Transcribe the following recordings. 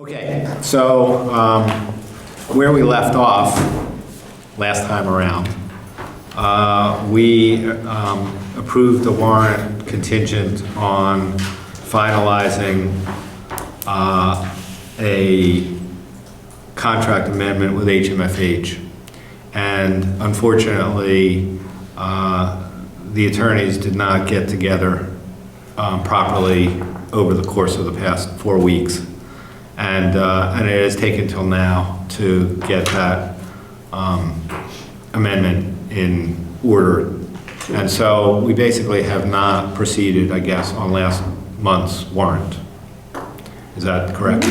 Okay, so where we left off last time around, we approved the warrant contingent on finalizing a contract amendment with HMFH. And unfortunately, the attorneys did not get together properly over the course of the past 4 weeks. And it has taken till now to get that amendment in order. And so we basically have not proceeded, I guess, on last month's warrant. Is that correct?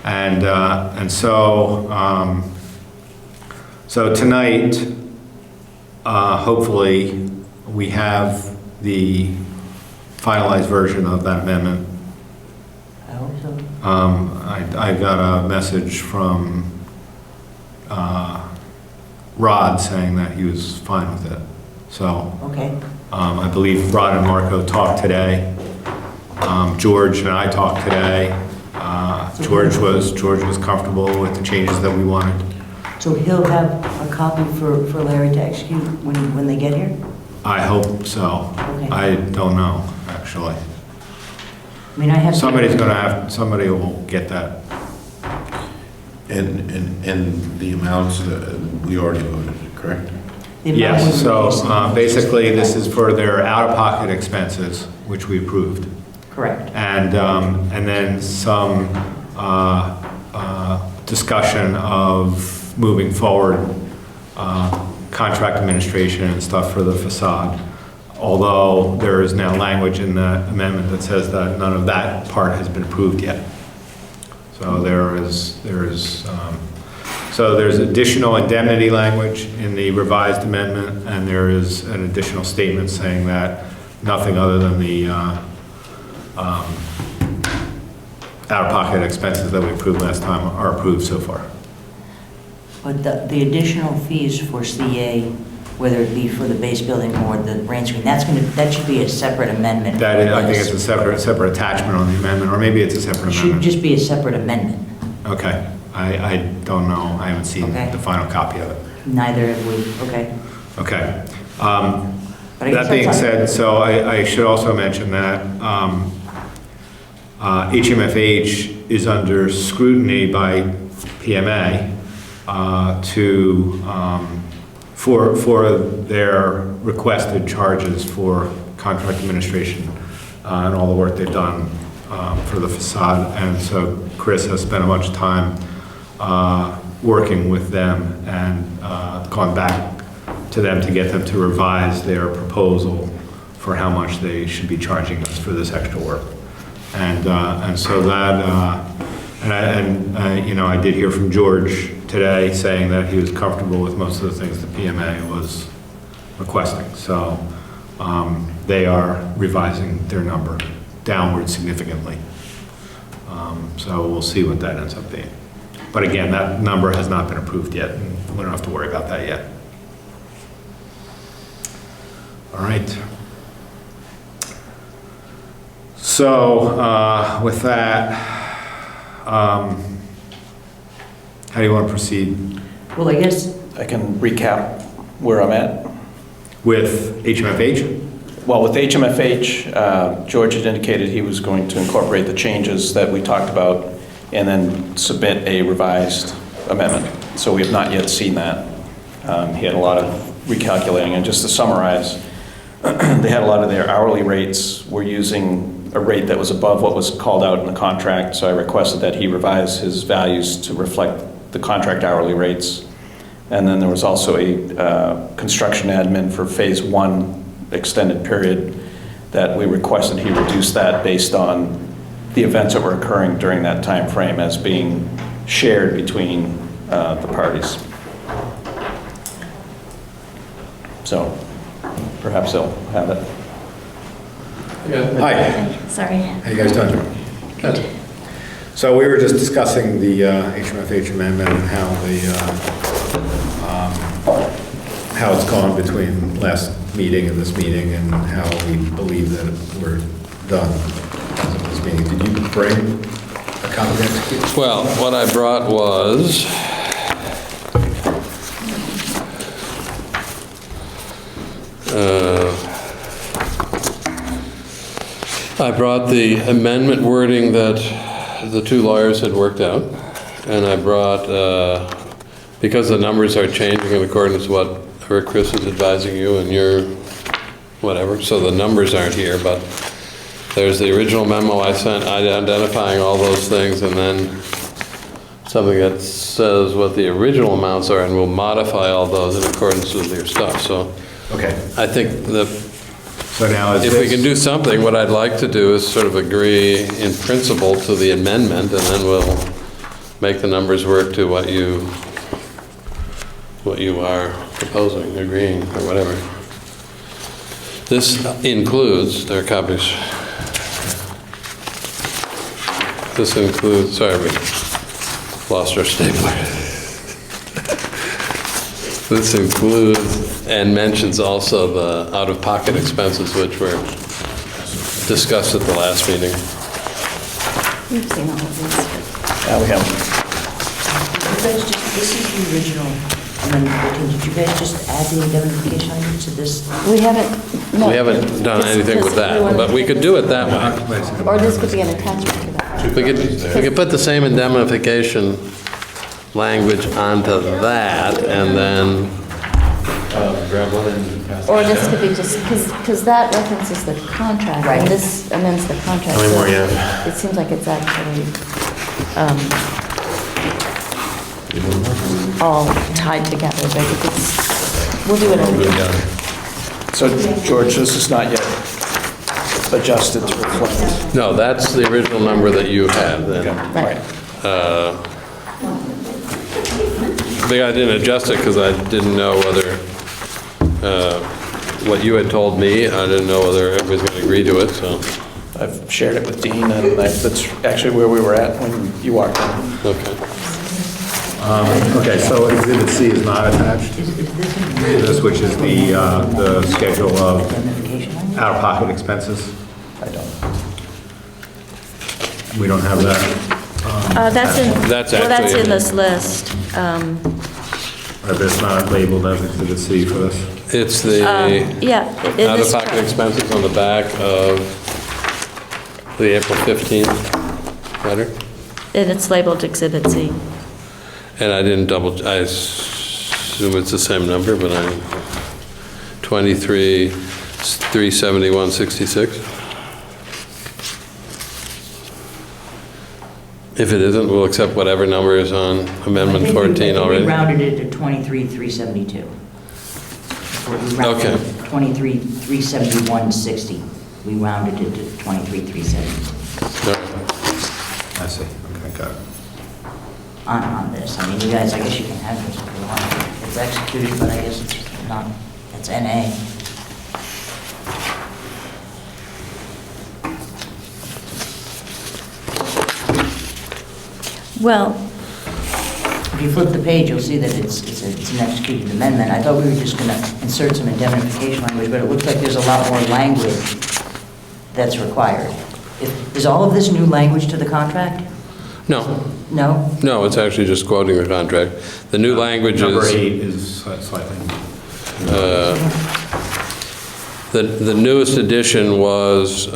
And so so tonight, hopefully, we have the finalized version of that amendment. I hope so. I got a message from Rod saying that he was fine with it. So Okay. I believe Rod and Marco talked today. George and I talked today. George was comfortable with the changes that we wanted. So he'll have a copy for Larry to execute when they get here? I hope so. Okay. I don't know, actually. I mean, I have. Somebody will get that. And the amounts that we already voted, correct? the amount Yes, we so released. basically this is for their out-of-pocket expenses, which we approved. Correct. And then some discussion of moving forward contract administration and stuff for the facade. Although there is now language in the amendment that says that none of that part has been approved yet. So there's additional indemnity language in the revised amendment, and there is an additional statement saying that nothing other than the out-of-pocket expenses that we approved last time are approved so far. But the additional fees for CA, whether it be for the base building or the rain screen, that should be a separate amendment. That is, I think it's a separate attachment on the amendment, or maybe it's a separate It should amendment. just be a separate amendment. Okay, I don't know, I haven't seen Okay. the final copy of it. Neither have we, okay. Okay. But I guess That being that's- said, so I should also mention that HMFH is under scrutiny by PMA for their requested charges for contract administration and all the work they've done for the facade. And so Chris has spent a bunch of time working with them and gone back to them to get them to revise their proposal for how much they should be charging us for this extra work. And so that, I did hear from George today saying that he was comfortable with most of the things the PMA was requesting. So they are revising their number downward significantly. So we'll see what that ends up being. But again, that number has not been approved yet, and we don't have to worry about that yet. All right. So with that, how do you want to proceed Well, I guess, I can recap where I'm at. with HMFH? Well, with HMFH, George had indicated he was going to incorporate the changes that we talked about and then submit a revised amendment. So we have not yet seen that. He had a lot of recalculating, and just to summarize, they had a lot of their hourly rates were using a rate that was above what was called out in the contract, so I requested that he revise his values to reflect the contract hourly rates. And then there was also a construction admin for phase 1 extended period that we requested he reduce that based on the events that were occurring during that time frame as being shared between the parties. So perhaps they'll have it. Hi. Sorry. How you guys doing? Good. So we were just discussing the HMFH amendment and how it's gone between last meeting and this meeting, and how we believe that we're done as of this meeting. Did you bring a copy to execute? Well, what I brought was, I brought the amendment wording that the two lawyers had worked out, and I brought, because the numbers are changing in accordance with what Chris is advising you and your whatever, so the numbers aren't here, but there's the original memo I sent identifying all those things, and then something that says what the original amounts are, and we'll modify all those in accordance with your stuff. So Okay, I think that so now is if we this, can do something, what I'd like to do is sort of agree in principle to the amendment, and then we'll make the numbers work to what you are proposing, agreeing, or whatever. This includes, there are copies. This includes, sorry, we lost our stapler. This includes and mentions also the out-of-pocket expenses, which were discussed at the last meeting. We've seen all of these. We have, You guys just, this is the original amendment 14. Did you guys just add the indemnification language to this? We haven't, no. We haven't done This- anything with this- that, wanna but we take could this- do it that way. Or this could be an attachment to that. We could put the same indemnification language onto that, and then, grab one and pass it. Or this could be just, because that references the contract, Right. and this amends the contract. How many so more you have? It seems like it's actually all tied together, but if it's, we'll do it in. so George, this is not yet adjusted to reflect. No, that's the original number that you had then. Right. I think I didn't adjust it because I didn't know whether, what you had told me, I didn't know whether everybody's going to agree to it, so, I've shared it with Dean, and that's actually where we were at when you walked in. okay. Okay, so Exhibit C is not attached? Is this This, which is the schedule of indemnification language? out-of-pocket expenses? I don't. We don't have that. That's in, That's well, that's actually- in this list. Or it's not labeled as Exhibit C for this? It's the Yeah. in this- out-of-pocket expenses on the back of the April 15th letter. And it's labeled Exhibit C. And I didn't double, I assume it's the same number, but 23,371.66. If it isn't, we'll accept whatever number is on Amendment 14 We already. rounded it to 23,372. We rounded Okay. it to 23,371.60. We rounded it to 23,370 I see, okay, got it. on this. I mean, you guys, I guess you can have this if you want. It's executed, but I guess it's not, it's NA. Well, If you flip the page, you'll see that it's an executed amendment. I thought we were just going to insert some indemnification language, but it looks like there's a lot more language that's required. Is all of this new language to the contract? No, No? no, it's actually just quoting the contract. The new language Number is, 8 is slightly, the newest addition was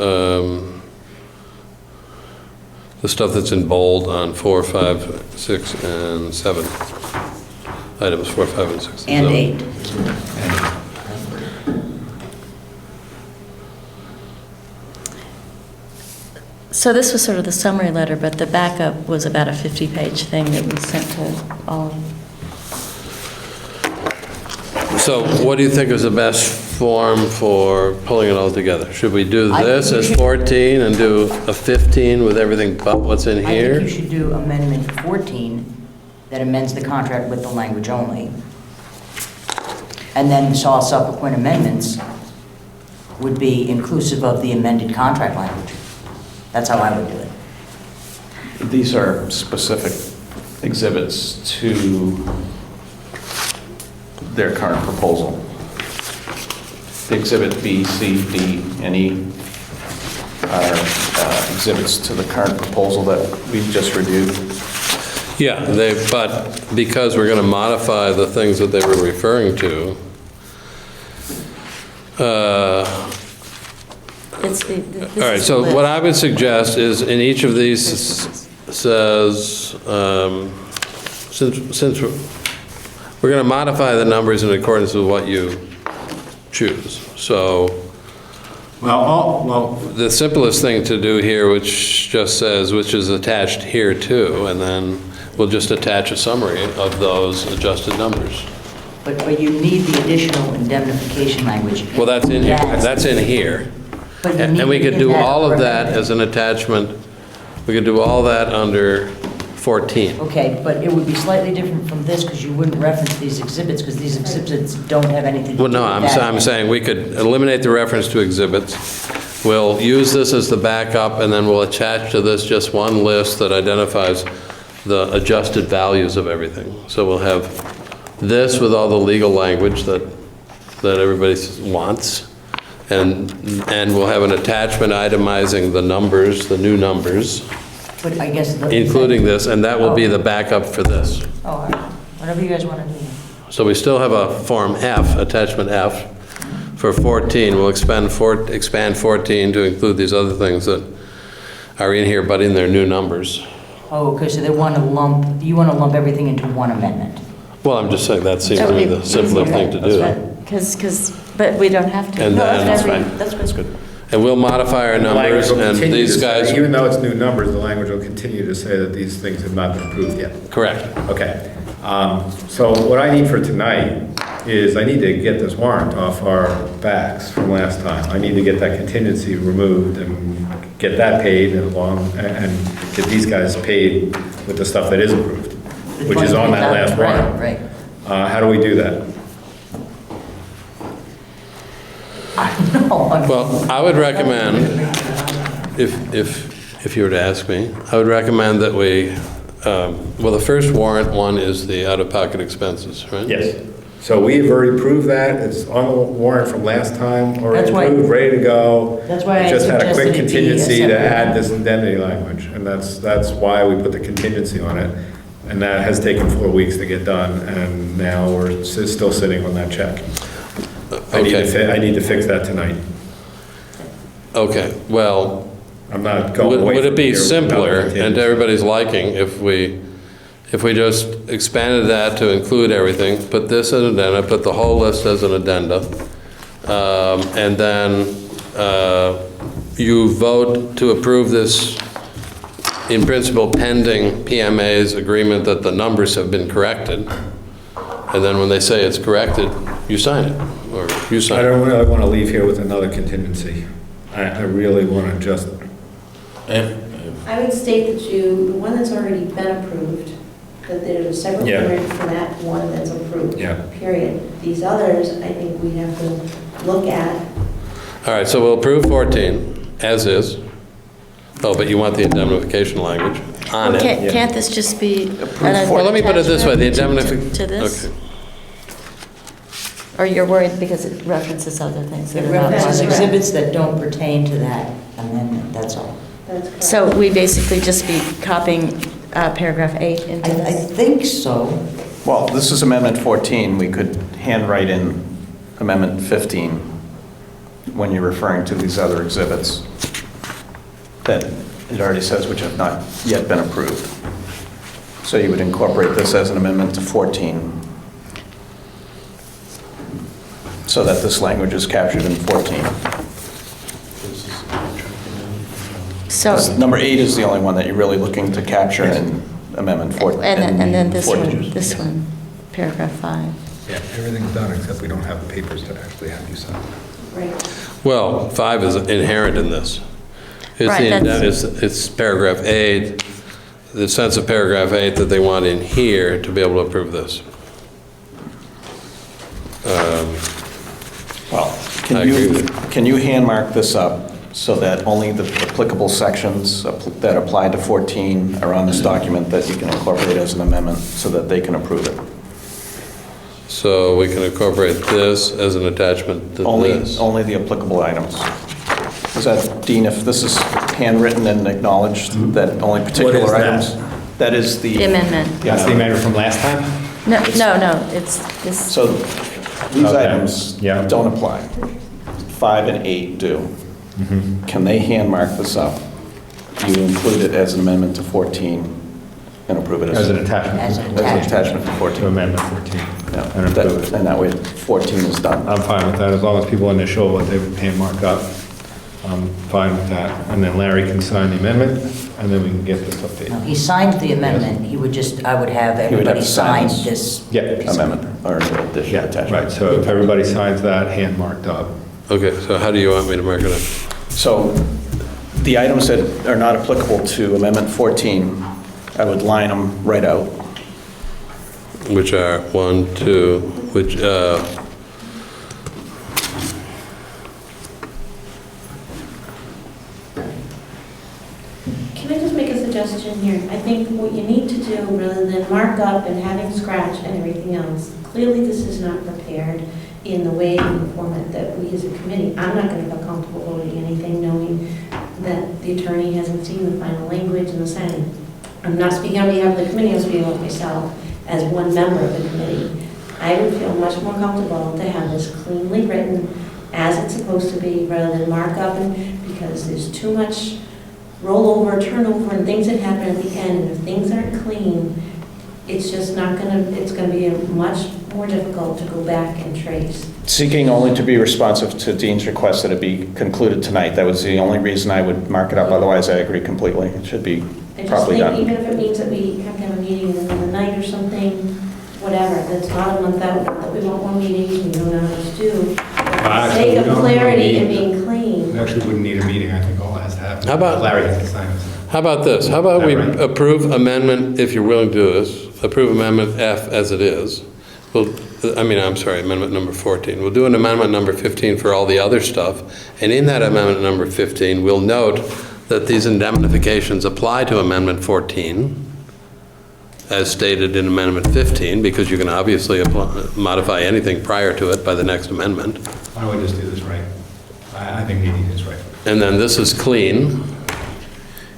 the stuff that's in bold on 4, 5, 6, and 7. Items 4, 5, and 6. And 8. so this was sort of the summary letter, but the backup was about a 50-page thing that we sent to all. So what do you think is the best form for pulling it all together? Should we do I think this we as should- 14 and do a 15 with everything but what's in I think here? you should do Amendment 14 that amends the contract with the language only. And then all subsequent amendments would be inclusive of the amended contract language. That's how I would do it. These are specific exhibits to their current proposal. The Exhibit B, C, D, and E are exhibits to the current proposal that we just reviewed. Yeah, but because we're going to modify the things that they were referring to, It's the, all right, so what I would suggest is in each of these says, since we're going to modify the numbers in accordance with what you choose. So Well, the simplest thing to do here, which just says, which is attached here too, and then we'll just attach a summary of those adjusted numbers. But you need the additional indemnification language. Well, that's in here, that's in here. But you need And we to could do get all of that recommended. as an attachment. We could do all that under 14. Okay, but it would be slightly different from this because you wouldn't reference these exhibits because these exhibits don't have anything to do Well, with no, that. I'm saying we could eliminate the reference to exhibits. We'll use this as the backup, and then we'll attach to this just one list that identifies the adjusted values of everything. So we'll have this with all the legal language that everybody wants, and we'll have an attachment itemizing the numbers, the new numbers, But I guess. including this, and that will be the backup for this. Oh, all right. Whatever you guys want to do. So we still have a Form F, attachment F, for 14. We'll expand 14 to include these other things that are in here, but in their new numbers. Oh, okay, so you want to lump everything into one amendment. Well, I'm just saying that seems to be the simpler thing to do. But we don't have to. And No, then- that's fine. fine. That's good. And we'll modify our the language numbers, will and continue these to say- guys, Even though it's new numbers, the language will continue to say that these things have not been approved yet. correct. Okay. So what I need for tonight is I need to get this warrant off our backs from last time. I need to get that contingency removed and get that paid and get these guys paid with the stuff that is approved, The which is on that 23,000, last warrant. Right. How do we do that? I don't know. Well, I would recommend, if you were to ask me, I would recommend that we, well, the first warrant one is the out-of-pocket expenses, right? Yes. So we have already approved that. It's on the warrant from last time, already That's why- approved, ready to go. That's why I We just had a quick suggested it be a contingency to separate- add this indemnity language, and that's why we put the contingency on it. And that has taken 4 weeks to get done, and now we're still sitting on that check. I need to fix that tonight. Okay, well, I'm not going away would it from be here without simpler, and contingency. to everybody's liking, if we just expanded that to include everything, put this as an addenda, put the whole list as an addenda, and then you vote to approve this in principle pending PMA's agreement that the numbers have been corrected, and then when they say it's corrected, you sign it, or you I sign it. don't really want to leave here with another contingency. I really want to just, I would state that the one that's already been approved, that there's a separate Yeah. warrant for that one that's approved. Yeah. Period. These others, I think we have to look at. All right, so we'll approve 14, as is. Oh, but you want the indemnification language on Well, it. can't this just be? Well, let me put it this way, the attachment indemnification. To this? Or you're worried because it references other things that It are not references part of it? exhibits that don't pertain to that amendment, that's all. That's correct. So we basically just be copying paragraph 8 into I this? think so. Well, this is Amendment 14. We could handwrite in Amendment 15 when you're referring to these other exhibits that it already says which have not yet been approved. So you would incorporate this as an amendment to 14 so that this language is captured in 14. So, Number 8 is the only one that you're really looking to capture in Amendment 14. and then this 14. one, paragraph 5. yeah, everything's done except we don't have the papers to actually have you sign. Right. Well, 5 is inherent in this. It's Right, it's paragraph 8, the sense of paragraph 8 that they want in here to be able to approve this. Well, I agree with can you hand mark this up so that only the applicable sections that apply to 14 are on this document that you can incorporate as an amendment so that they can approve it? So we can incorporate this as an attachment to this. Only the applicable items. Is that, Dean, if this is handwritten and acknowledged that only particular What is that? items. That is The amendment. That's the amendment from last time? No, it's this. So these Okay. items Yeah. don't apply. 5 and 8 do. Can they hand mark this up? You include it as an amendment to 14 and approve it As an attachment. As an as an attachment to To 14. amendment 14. Yeah, And approve it. and that way 14 is done. I'm fine with that, as long as people initial what they hand mark up. I'm fine with that. And then Larry can sign the amendment, and then we can get this No, updated. he signed the amendment, he would just, I would have would have everybody to sign sign this. this. Yeah. piece of Amendment or addition Yeah, attachment. right, so if everybody signs that, hand marked up. Okay, so how do you want me to mark it up? So the items that are not applicable to Amendment 14, I would line them right out. Which are 1, 2, which, Can I just make a suggestion here? I think what you need to do, rather than mark up and having scratch and everything else, clearly this is not prepared in the way and the format that we as a committee, I'm not going to feel comfortable voting anything knowing that the attorney hasn't seen the final language and the signing. I'm not speaking on behalf of the committee, I'm speaking of myself as one member of the committee. I would feel much more comfortable to have this cleanly written as it's supposed to be, rather than mark up, and because there's too much rollover, turnover, and things that happen at the end, and if things aren't clean, it's just not gonna, it's gonna be much more difficult to go back and trace. Seeking only to be responsive to Dean's request that it be concluded tonight. That was the only reason I would mark it up. Otherwise, I agree completely. It should be I just properly think done. even if it means that we have to have a meeting in the middle of the night or something, whatever, that's not a month out, that we want more meetings, we don't know how to do. For the Actually, sake we of don't clarity need- and being clean. We actually wouldn't need a meeting, I think all that has to happen. How about- Larry has to sign this. how about this? How about we Is that right? approve amendment, if you're willing to do this, approve amendment F as it is. Well, I'm sorry, amendment number 14. We'll do an amendment number 15 for all the other stuff, and in that amendment number 15, we'll note that these indemnifications apply to amendment 14, as stated in amendment 15, because you can obviously modify anything prior to it by the next amendment. Why don't we just do this right? I think we need this right. And then this is clean,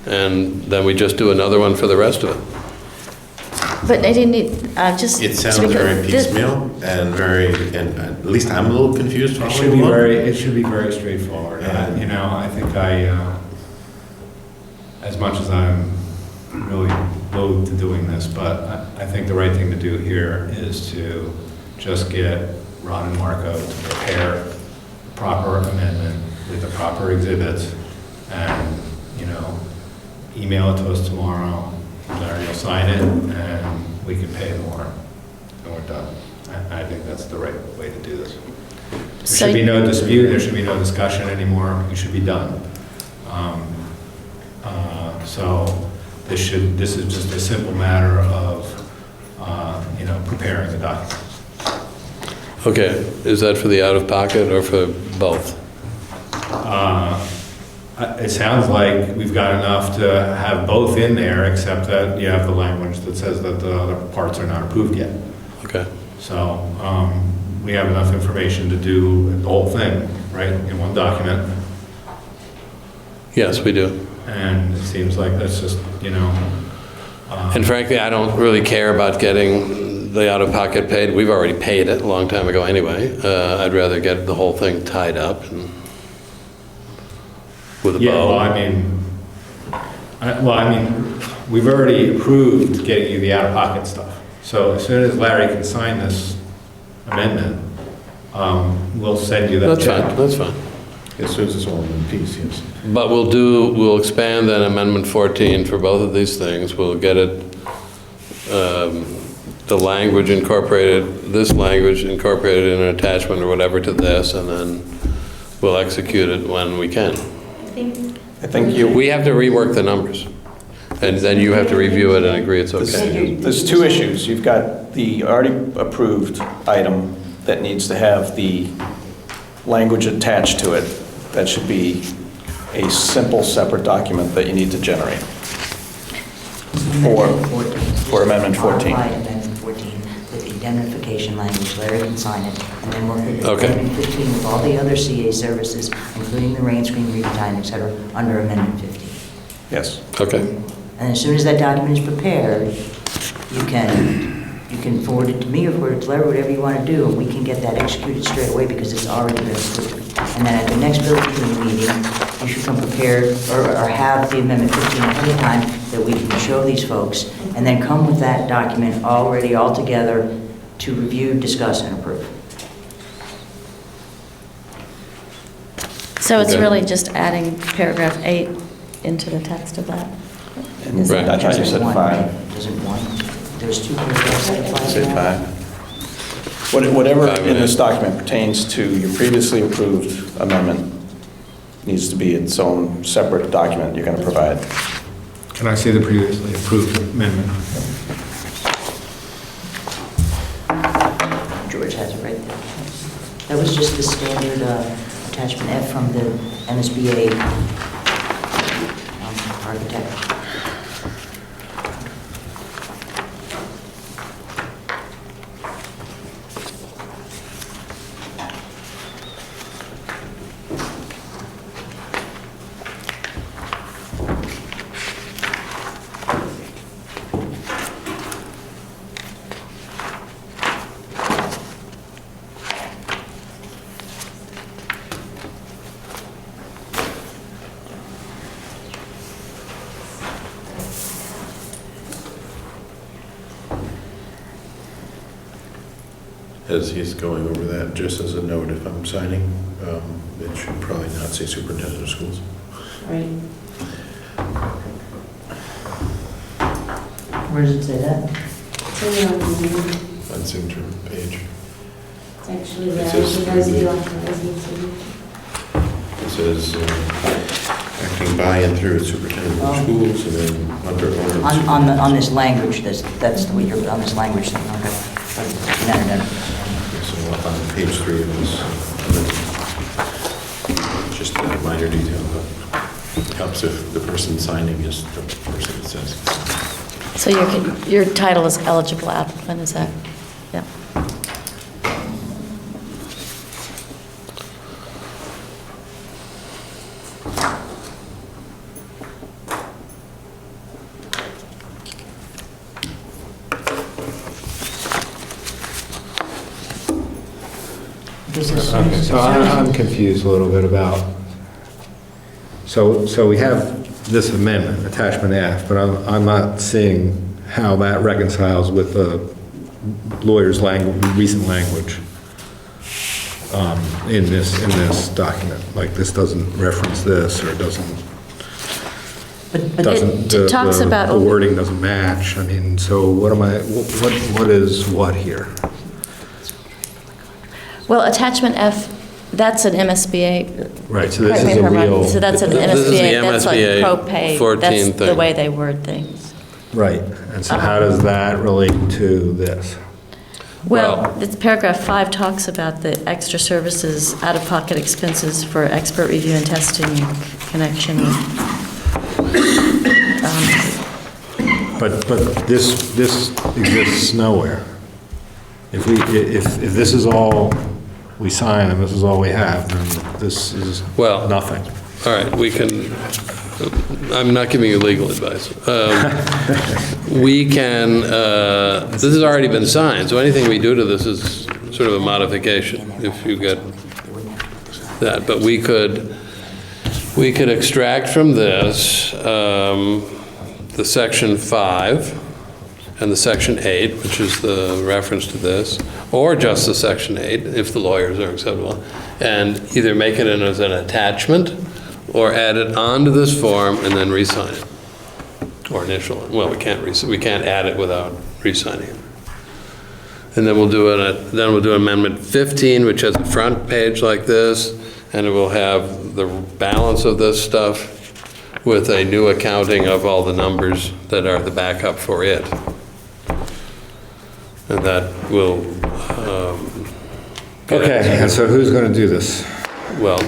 and then we just do another one for the rest of it. But I didn't need, just. It sounds because very this- piecemeal and very, and at least I'm a little confused It following should be along. it should be very straightforward. Yeah. You know, I think as much as I'm really loath to doing this, but I think the right thing to do here is to just get Ron and Marco to prepare a proper amendment with the proper exhibits and, email it to us tomorrow. Larry will sign it and we can pay the warrant and we're done. I think that's the right way to do this. There So- should be no dispute, there should be no discussion anymore, we should be done. So this is just a simple matter of, preparing the document. Okay, is that for the out-of-pocket or for both? It sounds like we've got enough to have both in there, except that you have the language that says that the other parts are not approved yet. Okay. So we have enough information to do the whole thing, right, in one document. Yes, we do. And it seems like that's just, And frankly, I don't really care about getting the out-of-pocket paid. We've already paid it a long time ago anyway. I'd rather get the whole thing tied up and with a yeah, bow. well, I mean, we've already approved getting you the out-of-pocket stuff. So as soon as Larry can sign this amendment, we'll send you that That's check. fine, that's fine. As soon as it's all in one piece, yes. But we'll expand then Amendment 14 for both of these things. We'll get it, the language incorporated, this language incorporated in an attachment or whatever to this, and then we'll execute it when we can. I think you, We have to rework the numbers, and then you have to review it and agree it's okay. there's two issues. You've got the already approved item that needs to have the language attached to it. That should be a simple, separate document that you need to generate. For Amendment 14. Modify Amendment 14 with the indemnification language, Larry can sign it, and then we'll hit Okay. Amendment 15 with all the other CA services, including the rain screen, read time, et cetera, under Amendment 15. Yes. Okay. And as soon as that document is prepared, you can forward it to me or forward it to Larry, whatever you want to do, and we can get that executed straight away because it's already been approved. And then at the next building committee meeting, you should come prepared or have the amendment 15 ahead of time that we can show these folks, and then come with that document already all together to review, discuss, and approve. So it's Okay. really just adding paragraph 8 into the text of that? Is Right. it- I thought you said Doesn't one, 5. right? Doesn't one? There's 2 paragraphs. Say 5. Whatever Five in this minutes. document pertains to your previously approved amendment needs to be its own separate document you're going to provide. Can I see the previously approved amendment? George has it right there. That was just the standard attachment F from the MSBA architect. As he's going over that, just as a note, if I'm signing, it should probably not say superintendent of schools. Right. Where does it say that? It's in the amendment. On signature page. It's actually It there, says he does through the the- authorizing signature. It says, acting by and through superintendent of Oh. schools, and then under owner. On this language, that's the way you're, on this language thing, okay. No. So on page 3 of this, just a minor detail, but helps if the person signing is the person that says. So your title is eligible applicant, is that? Yeah. This is- Okay, so I'm confused a little bit about, so we have this amendment, attachment F, but I'm not seeing how that reconciles with the lawyer's language, recent language in this document. Like, this doesn't reference this, or it doesn't, But it talks the about, wording doesn't match. I mean, so what is what here? well, attachment F, that's an MSBA. Right, so this correct me is if a I'm wrong. real. So that's an This is the MSBA, that's like MSBA pro-pay. 14 That's the thing. way they word things. Right, and so how does that relate to this? Well, it's paragraph 5 talks about the extra services, out-of-pocket expenses for expert review and testing in connection with, But this exists nowhere. If this is all we sign and this is all we have, then this is Well- nothing. All right, we can, I'm not giving you legal advice. We can, this has already been signed, so anything we do to this is sort of a modification, if you get that. But we could extract from this the section 5 and the section 8, which is the reference to this, or just the section 8, if the lawyers are acceptable, and either make it in as an attachment or add it onto this form and then re-sign it, or initial it. Well, we can't add it without re-signing it. And then we'll do amendment 15, which has a front page like this, and it will have the balance of this stuff with a new accounting of all the numbers that are the backup for it. And that will, get it. Okay, and so who's going to do this? Well,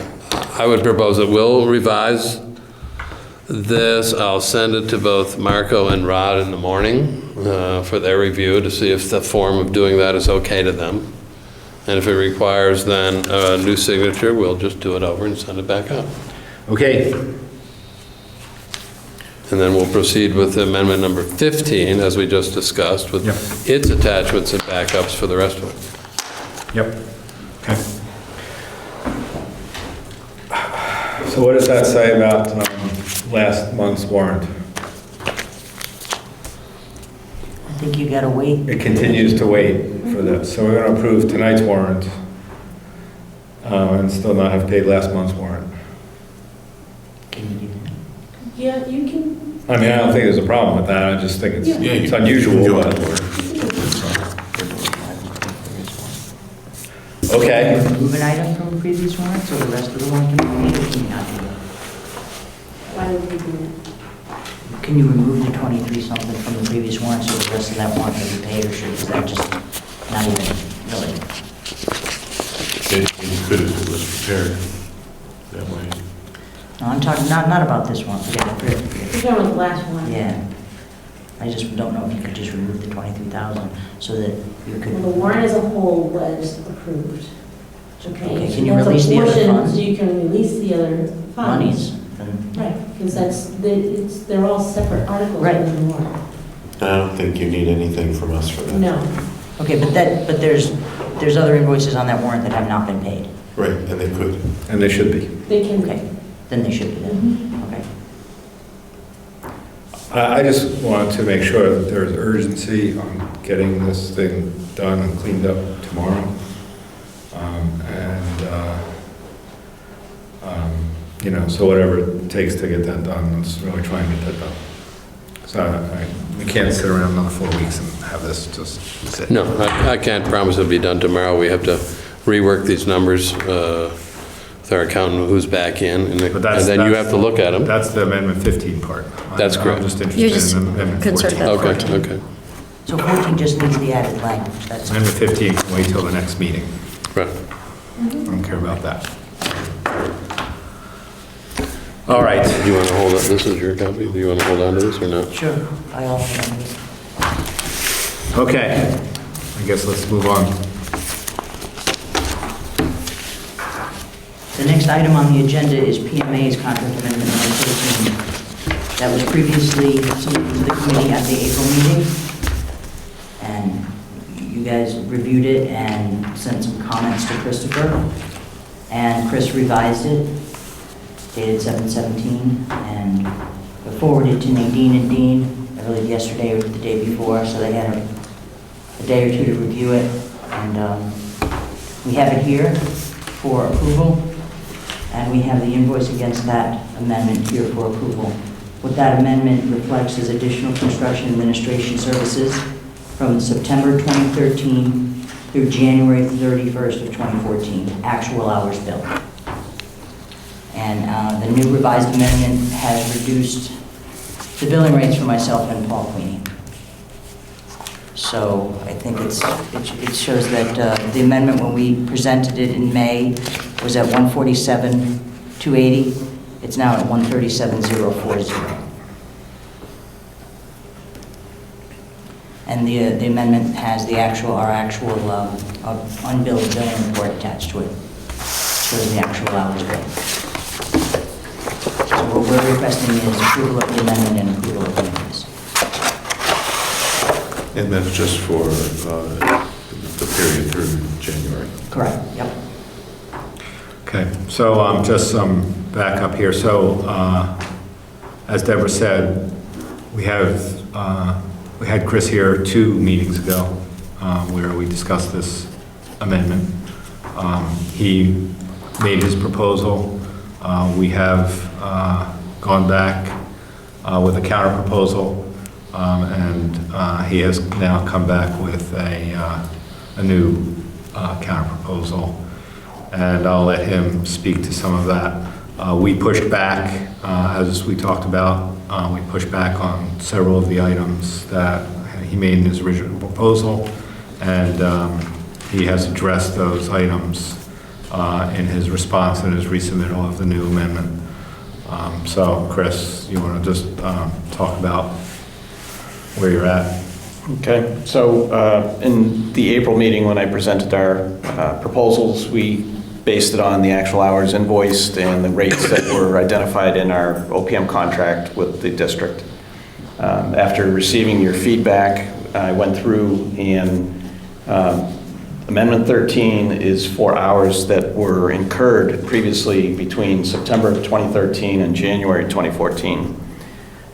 I would propose that we'll revise this. I'll send it to both Marco and Rod in the morning for their review to see if the form of doing that is okay to them. And if it requires then a new signature, we'll just do it over and send it back out. Okay. And then we'll proceed with amendment number 15, as we just discussed, with Yep. its attachments and backups for the rest of it. Yep. Okay. So what does that say about last month's warrant? I think you gotta wait. It continues to wait for this. So we're going to approve tonight's warrant and still not have paid last month's warrant. Can you do that? Yeah, you can. I mean, I don't think there's a problem with that. I just think it's Yeah. Yeah, you it's can unusual, do it. but, okay. Remove an item from a previous warrant, so the rest of the warrant can be paid, or can you not do that? Why would we do that? Can you remove the 23 something from the previous warrant, so the rest of that warrant can be paid, or is that just not even really? You could if it was prepared that way. No, I'm talking, not about this one, forget it. You're talking about the last one. Yeah. I just don't know if you could just remove the 23,000 so that you Well, the could, warrant as a whole was approved. Okay, Okay, can so you that's a release the other portion, funds? So you can release the other funds. monies, then, Right, because they're all separate articles Right. within the warrant. I don't think you need anything from us for that. No. okay, but there's other invoices on that warrant that have not been paid. Right, and they could. And they should be. They can. Okay, then they should be then, okay. I just want to make sure that there's urgency on getting this thing done and cleaned up tomorrow. So whatever it takes to get that done, let's really try and get that done. So we can't sit around another 4 weeks and have this just sit. No, I can't promise it'll be done tomorrow. We have to rework these numbers with our accountant who's back in, and But then you have to look at them. That's the Amendment 15 part. That's correct. I'm just You're interested just in Amendment concerned 14. about Okay, 14. okay. So 14 just needs the added language, that's, Amendment 15 can wait till the next meeting. Right. I don't care about that. All right. Do you want to hold it? This is your copy. Do you want to hold on to this or not? sure, I also, Okay, I guess let's move on. the next item on the agenda is PMA's contract amendment number 13. That was previously submitted to the committee at the April meeting, and you guys reviewed it and sent some comments to Christopher, and Chris revised it, dated 7/17, and forwarded to Nadine and Dean, I believe yesterday or the day before, so they had a day or two to review it, and we have it here for approval, and we have the invoice against that amendment here for approval. What that amendment reflects is additional construction administration services from September 2013 through January 31st of 2014, actual hours billed. And the new revised amendment has reduced the billing rates for myself and Paul Queenie. So I think it shows that the amendment, when we presented it in May, was at 147,280. It's now at 137,040. And the amendment has our actual unbilled billing report attached to it. Shows the actual hours billed. So what we're requesting is approval of the amendment and approval of the invoice. And that's just for the period through January. Correct, yep. Okay, so just some backup here. So as Deborah said, we had Chris here 2 meetings ago where we discussed this amendment. He made his proposal. We have gone back with a counter proposal, and he has now come back with a new counter proposal, and I'll let him speak to some of that. We pushed back, as we talked about, we pushed back on several of the items that he made in his original proposal, and he has addressed those items in his response and his resubmittal of the new amendment. So, Chris, you want to just talk about where you're at? Okay, so in the April meeting, when I presented our proposals, we based it on the actual hours invoiced and the rates that were identified in our OPM contract with the district. After receiving your feedback, I went through and Amendment 13 is for hours that were incurred previously between September of 2013 and January 2014.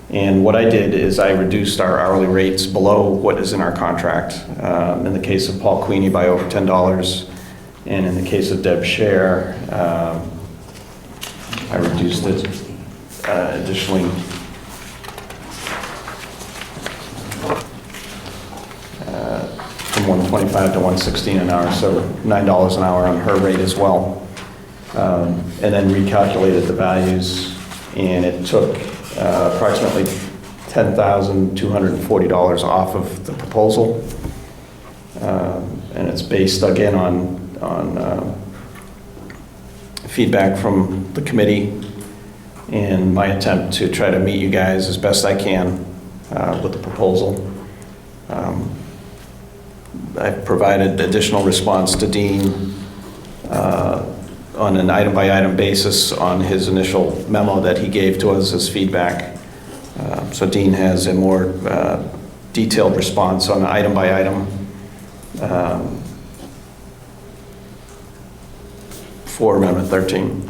And what I did is I reduced our hourly rates below what is in our contract. In the case of Paul Queenie by over $10, and in the case of Deb Scher, I reduced it additionally from $125 to $116 an hour, so $9 an hour on her rate as well. And then recalculated the values, and it took approximately $10,240 off of the proposal. And it's based again on feedback from the committee and my attempt to try to meet you guys as best I can with the proposal. I've provided additional response to Dean on an item-by-item basis on his initial memo that he gave to us as feedback. So Dean has a more detailed response on item-by-item for Amendment 13.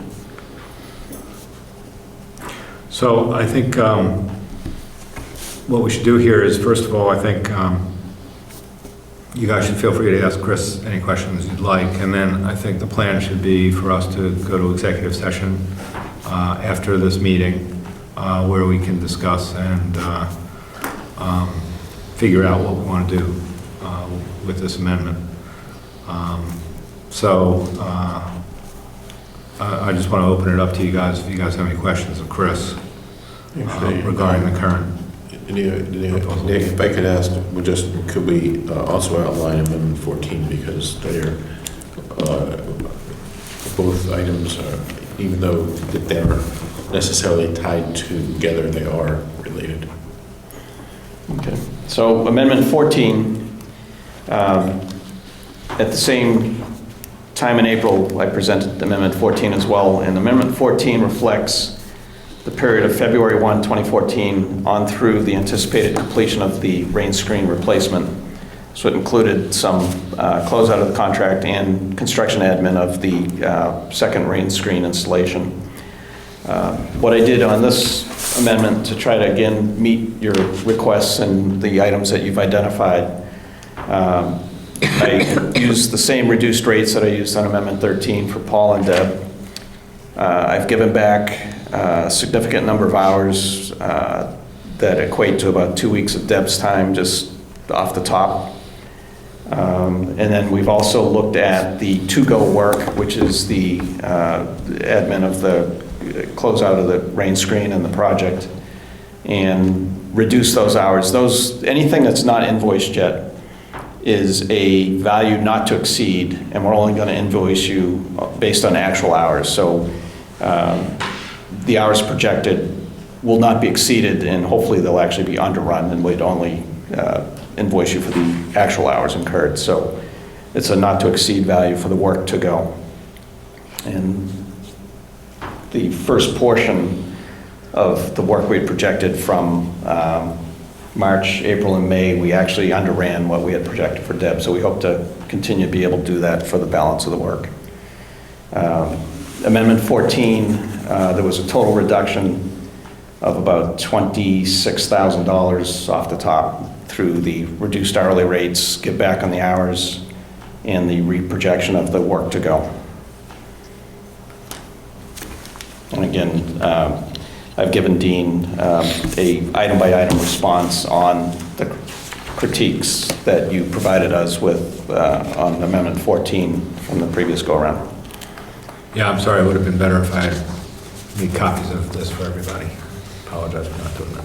So I think what we should do here is, first of all, I think you guys should feel free to ask Chris any questions you'd like, and then I think the plan should be for us to go to executive session after this meeting where we can discuss and figure out what we want to do with this amendment. I just want to open it up to you guys if you guys have any questions of Chris regarding the current. If I could ask, could we also outline Amendment 14, because they're both items, even though that they're necessarily tied together, they are related. Okay. So Amendment 14, at the same time in April, I presented Amendment 14 as well, and Amendment 14 reflects the period of February 1, 2014 on through the anticipated completion of the rain screen replacement. So it included some closeout of the contract and construction admin of the second rain screen installation. What I did on this amendment to try to again meet your requests and the items that you've identified, I used the same reduced rates that I used on Amendment 13 for Paul and Deb. I've given back a significant number of hours that equate to about 2 weeks of Deb's time, just off the top. And then we've also looked at the to-go work, which is the admin of the closeout of the rain screen and the project, and reduce those hours. Anything that's not invoiced yet is a value not to exceed, and we're only going to invoice you based on actual hours. So the hours projected will not be exceeded, and hopefully they'll actually be underrun, and we'd only invoice you for the actual hours incurred. So it's a not to exceed value for the work to go. And the first portion of the work we had projected from March, April, and May, we actually underran what we had projected for Deb, so we hope to continue to be able to do that for the balance of the work. Amendment 14, there was a total reduction of about $26,000 off the top through the reduced hourly rates, give back on the hours, and the reprojection of the work to go. And again, I've given Dean a item-by-item response on the critiques that you provided us with on Amendment 14 from the previous go-around. Yeah, I'm sorry, it would have been better if I had made copies of this for everybody. Apologize for not doing that.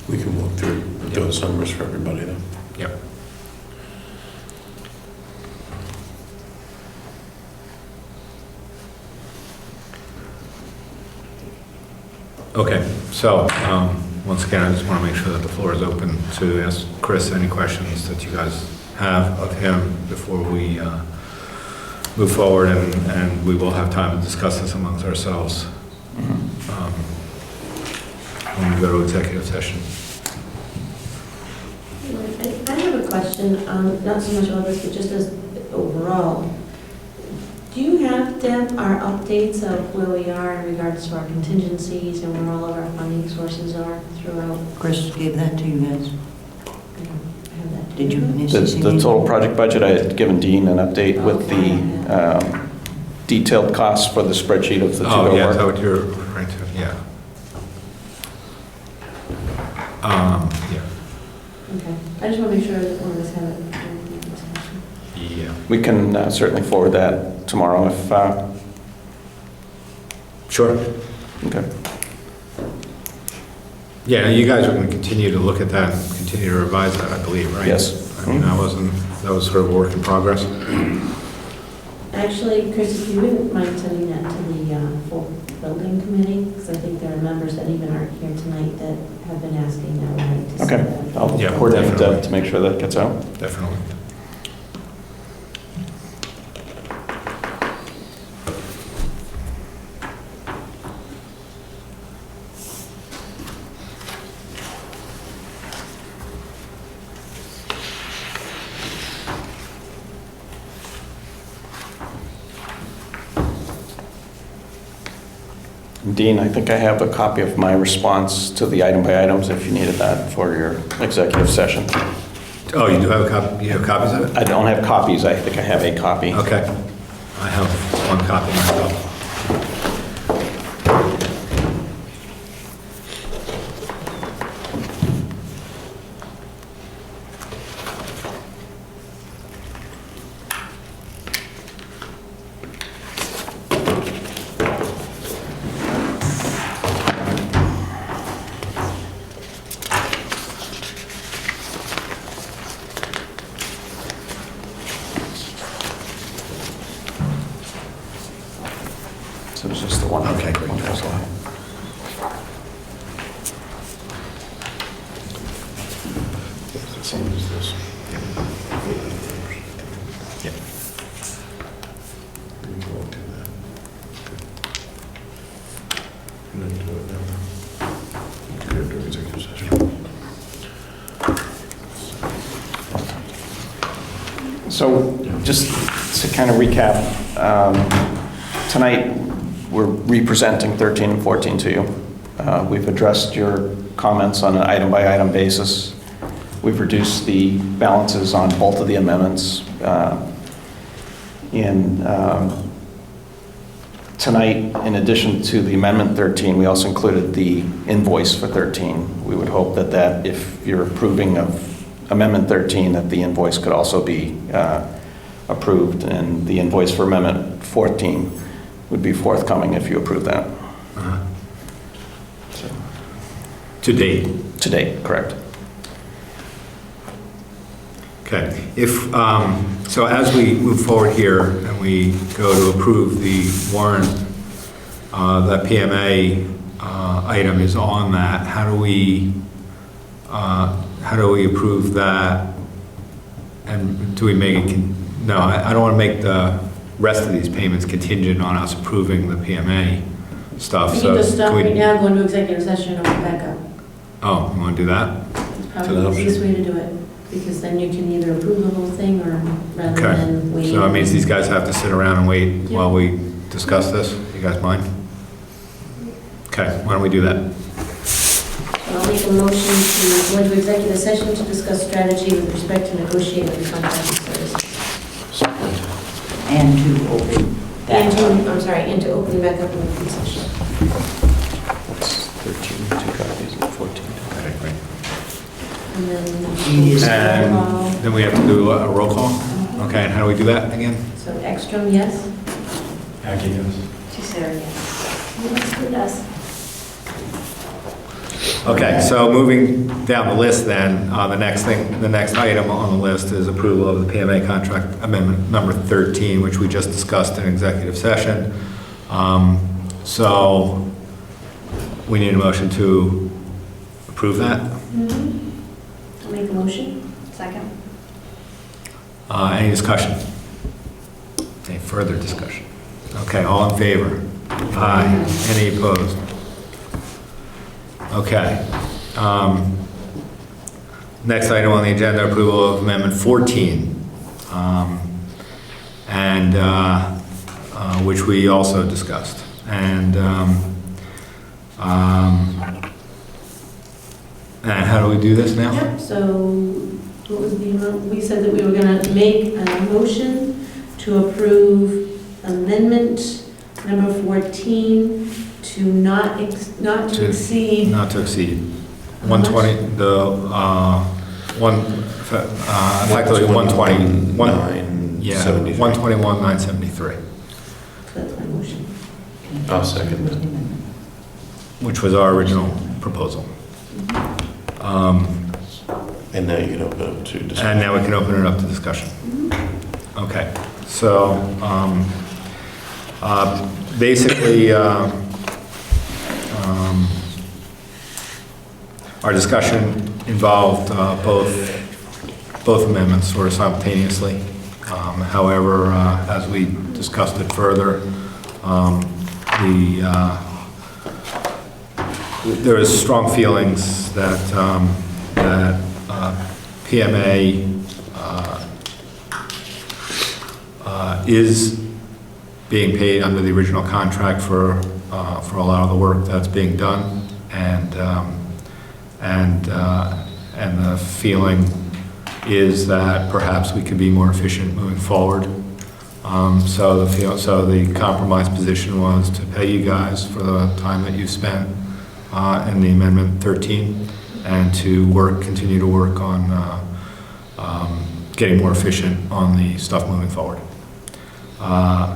We can walk through those numbers for everybody then. Yep. Okay, so once again, I just want to make sure that the floor is open to ask Chris any questions that you guys have of him before we move forward, and we will have time to discuss this amongst ourselves when we go to executive session. I have a question, not so much about this, but just as overall. Do you have, Deb, our updates of where we are in regards to our contingencies and where all of our funding sources are throughout? Chris gave that to you guys. I have that. Did you? The total project budget, I had given Dean an update with the detailed costs for the spreadsheet of the Oh, to-go yeah, is that work. what you're referring to? Yeah. Yeah. Okay, I just want to make sure that one of us have it. Yeah. We can certainly forward that tomorrow if, Sure. okay. Yeah, you guys are going to continue to look at that and continue to revise that, I believe, right? Yes. I mean, that was sort of a work in progress. Actually, Chris, if you wouldn't mind sending that to the full building committee, because I think there are members that even aren't here tonight that have been asking that would like to see Okay, that. I'll Yeah, coordinate definitely. to make sure that gets out. Definitely. Dean, I think I have a copy of my response to the item by items if you needed that for your executive session. Oh, you do have a copy, you have copies of it? I don't have copies, I think I have a copy. Okay. I have one copy myself. So it's just the one. Okay, great. one was allowed. Same as this. Yep. We can go to that. And then do it now. Go to executive session. So just to kind of recap, tonight, we're representing 13 and 14 to you. We've addressed your comments on an item-by-item basis. We've reduced the balances on both of the amendments. Tonight, in addition to the Amendment 13, we also included the invoice for 13. We would hope that if you're approving of Amendment 13, that the invoice could also be approved, and the invoice for Amendment 14 would be forthcoming if you approve that. Uh-huh. To date. To date, correct. Okay. If, so as we move forward here and we go to approve the warrant, that PMA item is on that, how do we approve that? And do we make it, no, I don't want to make the rest of these payments contingent on us approving the PMA stuff, We so. can just stop can we- right now, go into executive session, and come back up. Oh, you want to do that? It's probably the easiest way to do it, because then you can either approve the whole thing or rather Okay. than wait. So that means these guys have to sit around and wait Yeah. while we discuss this? You guys mind? Okay, why don't we do that? I'll make a motion to go into executive session to discuss strategy with respect to negotiating the contracted services. And to open And that. to, I'm sorry, and to open back up in the open session. That's 13, 2 copies, and 14. Okay, great. And then. Yes. And then we have to do a roll call? Okay, and how do we do that again? So Ekstrom, yes? Aggie, yes. Sarah, yes. Okay, so moving down the list then, the next item on the list is approval of the PMA contract amendment number 13, which we just discussed in executive session. So we need a motion to approve that. I'll make a motion. Second. Any discussion? Any further discussion? Okay, all in favor? Aye. Any opposed? Okay. Next item on the agenda, approval of Amendment 14, which we also discussed. And how do we do this now? Yep, so what was the amount? We said that we were going to make a motion to approve amendment number 14 to not to exceed. Not to exceed. How much? 120, effectively 120. Yeah, 121,973, That's my motion. I'll second that. which was our original proposal. And now you can open up to discussion. And now we can open it up to discussion. Okay, so basically, our discussion involved both amendments sort of simultaneously. However, as we discussed it further, there is strong feelings that PMA is being paid under the original contract for a lot of the work that's being done, and the feeling is that perhaps we could be more efficient moving forward. So the compromise position was to pay you guys for the time that you spent in the Amendment 13, and to continue to work on getting more efficient on the stuff moving forward.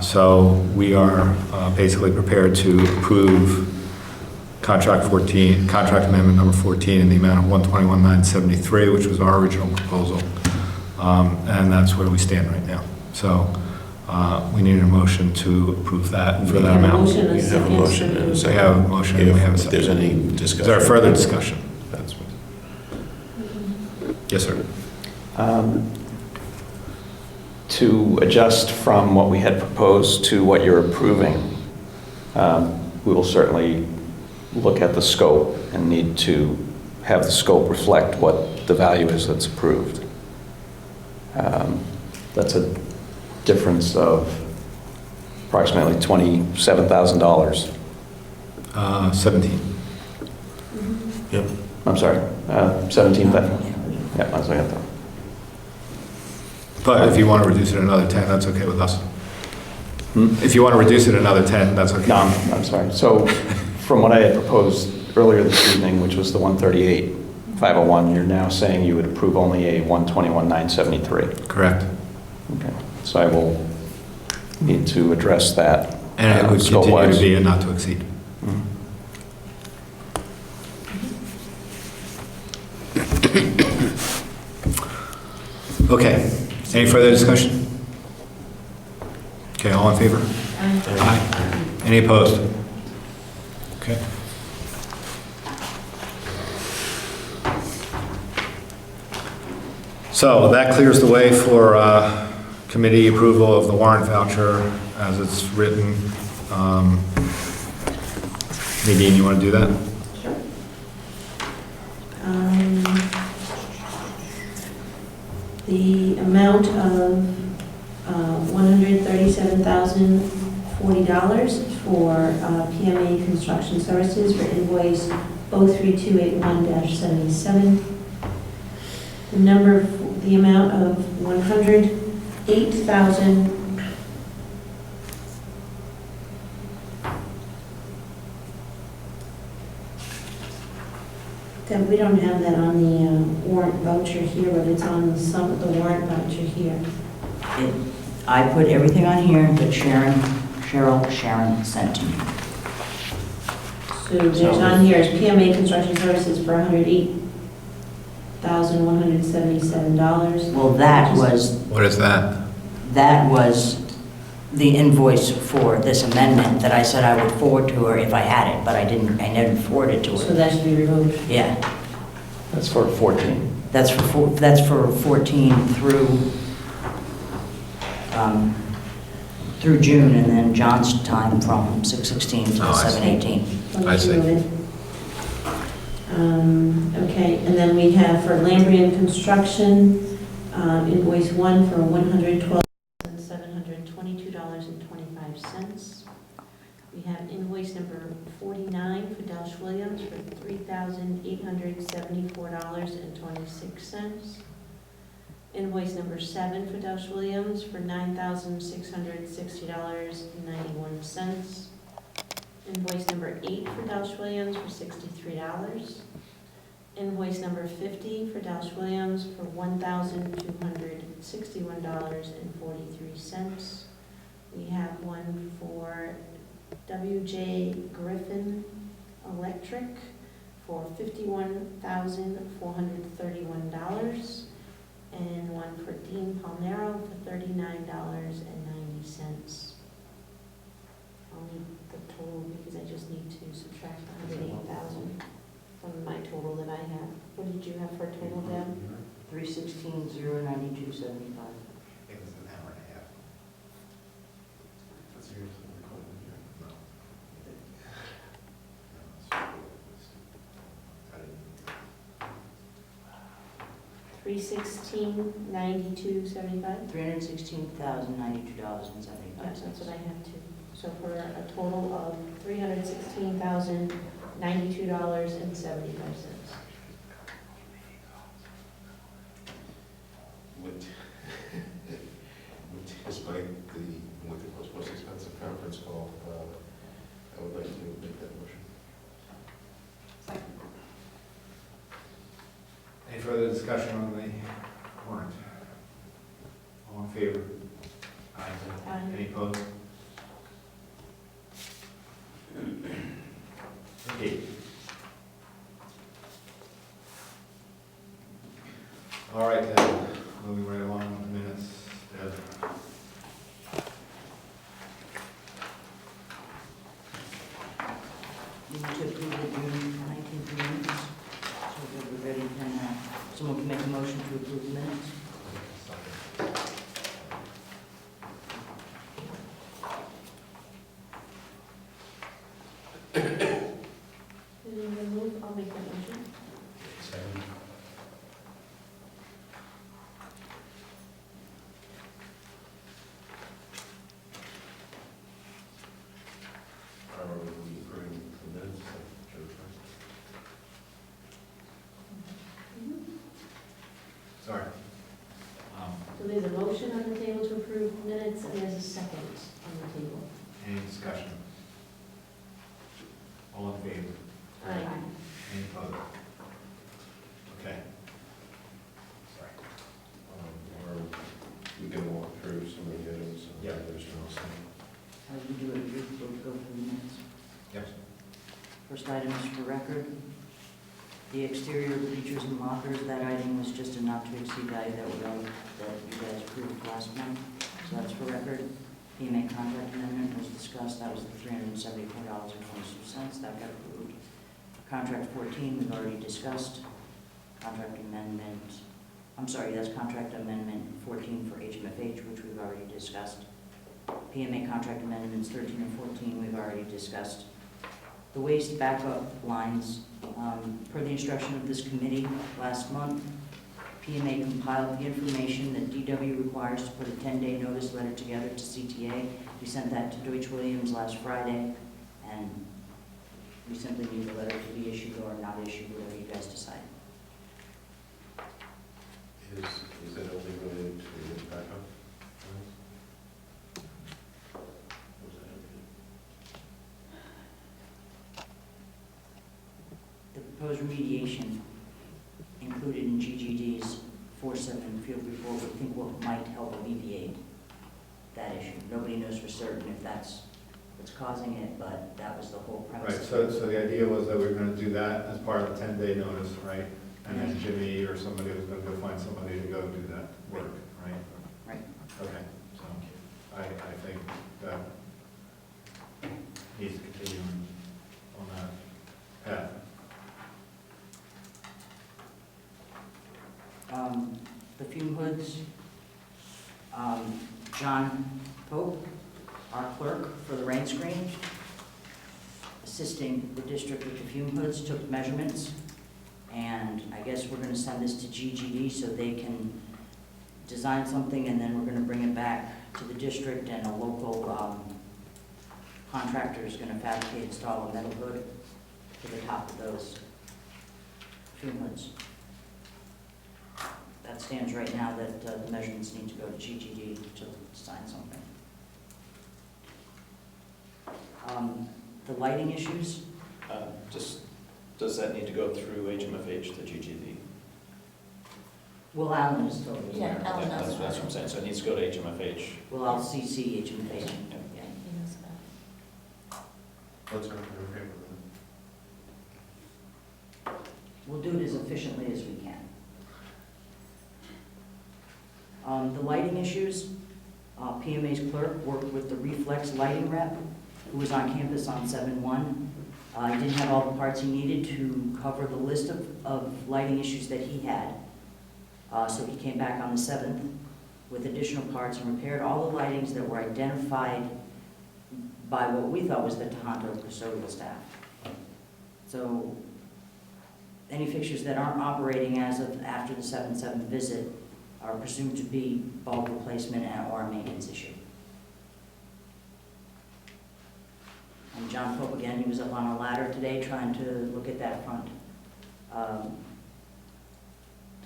So we are basically prepared to approve contract amendment number 14 in the amount of $121,973, which was our original proposal, and that's where we stand right now. So we need a motion to approve that for that amount. You have a motion and a We second. have a motion, and we have a If there's second. any Is discussion. there further discussion? Yes, sir. To adjust from what we had proposed to what you're approving, we will certainly look at the scope and need to have the scope reflect what the value is that's approved. That's a difference of approximately $27,000. 17. Yep. I'm sorry, 17,000. Yeah, I was looking at that. But if you want to reduce it another 10, that's okay with us. If you want to reduce it another 10, that's okay. No, I'm sorry. So from what I had proposed earlier this evening, which was the 138,501, you're now saying you would approve only a 121,973. Correct. Okay. So I will need to address that. And it would continue scope-wise. to be a not to exceed. Mhm. Okay. Any further discussion? Okay, all in favor? Aye. Any opposed? Okay. So that clears the way for committee approval of the warrant voucher as it's written. Nadine, you want to do that? Sure. The amount of $137,040 for PMA Construction Services for invoice 03281-77. The amount of $108,000. Deb, we don't have that on the warrant voucher here, but it's on the warrant voucher here. I put everything on here that Sharon sent to me. So there's on here is PMA Construction Services for $108,177. Well, that was What is that? the invoice for this amendment that I said I would forward to her if I had it, but I didn't, I never forwarded to So her. that should be removed. Yeah, That's for 14. that's for 14 through, through June, and then John's time from 6/16 to Oh, I see. 7/18. I see. Okay, and then we have for Lambrian Construction, invoice 1 for $112,722.25. We have invoice number 49 for Delsh Williams for $3,874.26. Invoice number 7 for Delsh Williams for $9,660.91. Invoice number 8 for Delsh Williams for $63. Invoice number 50 for Delsh Williams for $1,261.43. We have one for W.J. Griffin Electric for $51,431. And one for Dean Palmero for $39.90. I'll need the total because I just need to subtract the 108,000 from my total that I have. What did you have for a total, Deb? 316,092.75. It was an hour and a half. That's seriously recording here. No. I didn't. 316,92.75? $316,092.75. Yes, that's what I have too. So for a total of $316,092.75. Despite with the most expensive conference call, I would like to make that motion. Any further discussion on the warrant? All in favor? Aye. Any opposed? Okay. All right, then, moving right along with the minutes. Deb. You need to approve the June 19th minutes. So we're ready, can someone can make a motion to approve the minutes? Did anyone move? I'll make that motion. Second. Are we approving the minutes? Sorry. So there's a motion on the table to approve minutes, and there's a second on the table. Any discussion? All in favor? Aye. Any opposed? Okay. Sorry. Or we can walk through some of the items. Yeah. There's no second. How do we do it? We go through the minutes. Yes. First item is for record. The exterior bleachers and lockers, that item was just a not to exceed value that you guys approved last month. So that's for record. PMA contract amendment was discussed. That was the $374.22. That got approved. Contract 14, we've already discussed. Contract amendment, I'm sorry, that's contract amendment 14 for HMFH, which we've already discussed. PMA contract amendments 13 and 14, we've already discussed. The waste backup lines, per the instruction of this committee last month, PMA compiled the information that DW requires to put a 10-day notice letter together to CTA. We sent that to Deutsch Williams last Friday, and we simply need the letter to be issued or not issued, whatever you guys decide. Is that only related to the backup? Was that The proposed remediation included in GGD's 4/7 field report, we think what might help alleviate that issue. Nobody knows for certain if that's what's causing it, but that was the whole premise. Right, so the idea was that we were gonna do that as part of a 10-day notice, right? And then Jimmy or somebody was gonna go find somebody to go do that work, right? Right. Okay, so I think that needs to continue on that path. The fume hoods, John Pope our clerk for the rain screen, assisting the district with the fume hoods, took measurements, and I guess we're gonna send this to GGD so they can design something, and then we're gonna bring it back to the district, and a local contractor is gonna fabricate, install a metal hood to the top of those fume hoods. That stands right now that the measurements need to go to GGD to sign something. The lighting issues, Does that need to go through HMFH to GGD? well, Alan is told us. Yeah, Alan knows. That's what I'm saying, so it needs to go to HMFH. Well, I'll CC HMFH. Yeah. Yeah. He knows about it. Let's go through okay with We'll do it as efficiently as we can. The lighting issues, PMA's clerk worked with the Reflex lighting rep, who was on campus on 7/1. He didn't have all the parts he needed to cover the list of lighting issues that he had. So he came back on the 7th with additional parts and repaired all the lightings that were identified by what we thought was the Tahanto custodial staff. So any fixtures that aren't operating as of after the 7/7 visit are presumed to be bulb replacement or a maintenance issue. And John Pope, again, he was up on a ladder today trying to look at that front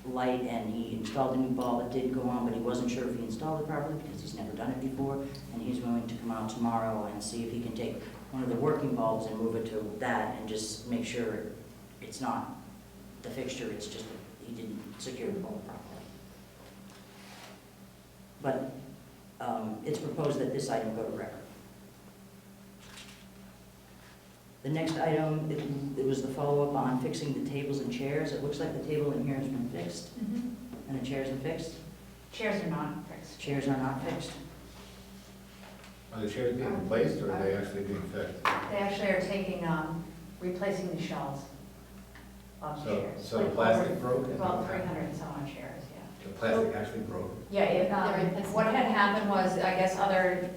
light, and he installed a new bulb that did go on, but he wasn't sure if he installed it properly because he's never done it before, and he's willing to come out tomorrow and see if he can take one of the working bulbs and move it to that and just make sure it's not the fixture, it's just that he didn't secure the bulb properly. But it's proposed that this item go to record. The next item, it was the follow-up on fixing the tables and chairs. It looks like the table in here has been fixed, and the chairs are fixed. Chairs are not fixed. Chairs are not fixed. Are the chairs being replaced, or are they actually being fixed? They actually are taking, replacing the shelves of chairs. So the plastic broke? About 300 and so on chairs, yeah. The plastic actually broke? Yeah, what had happened was, I guess, other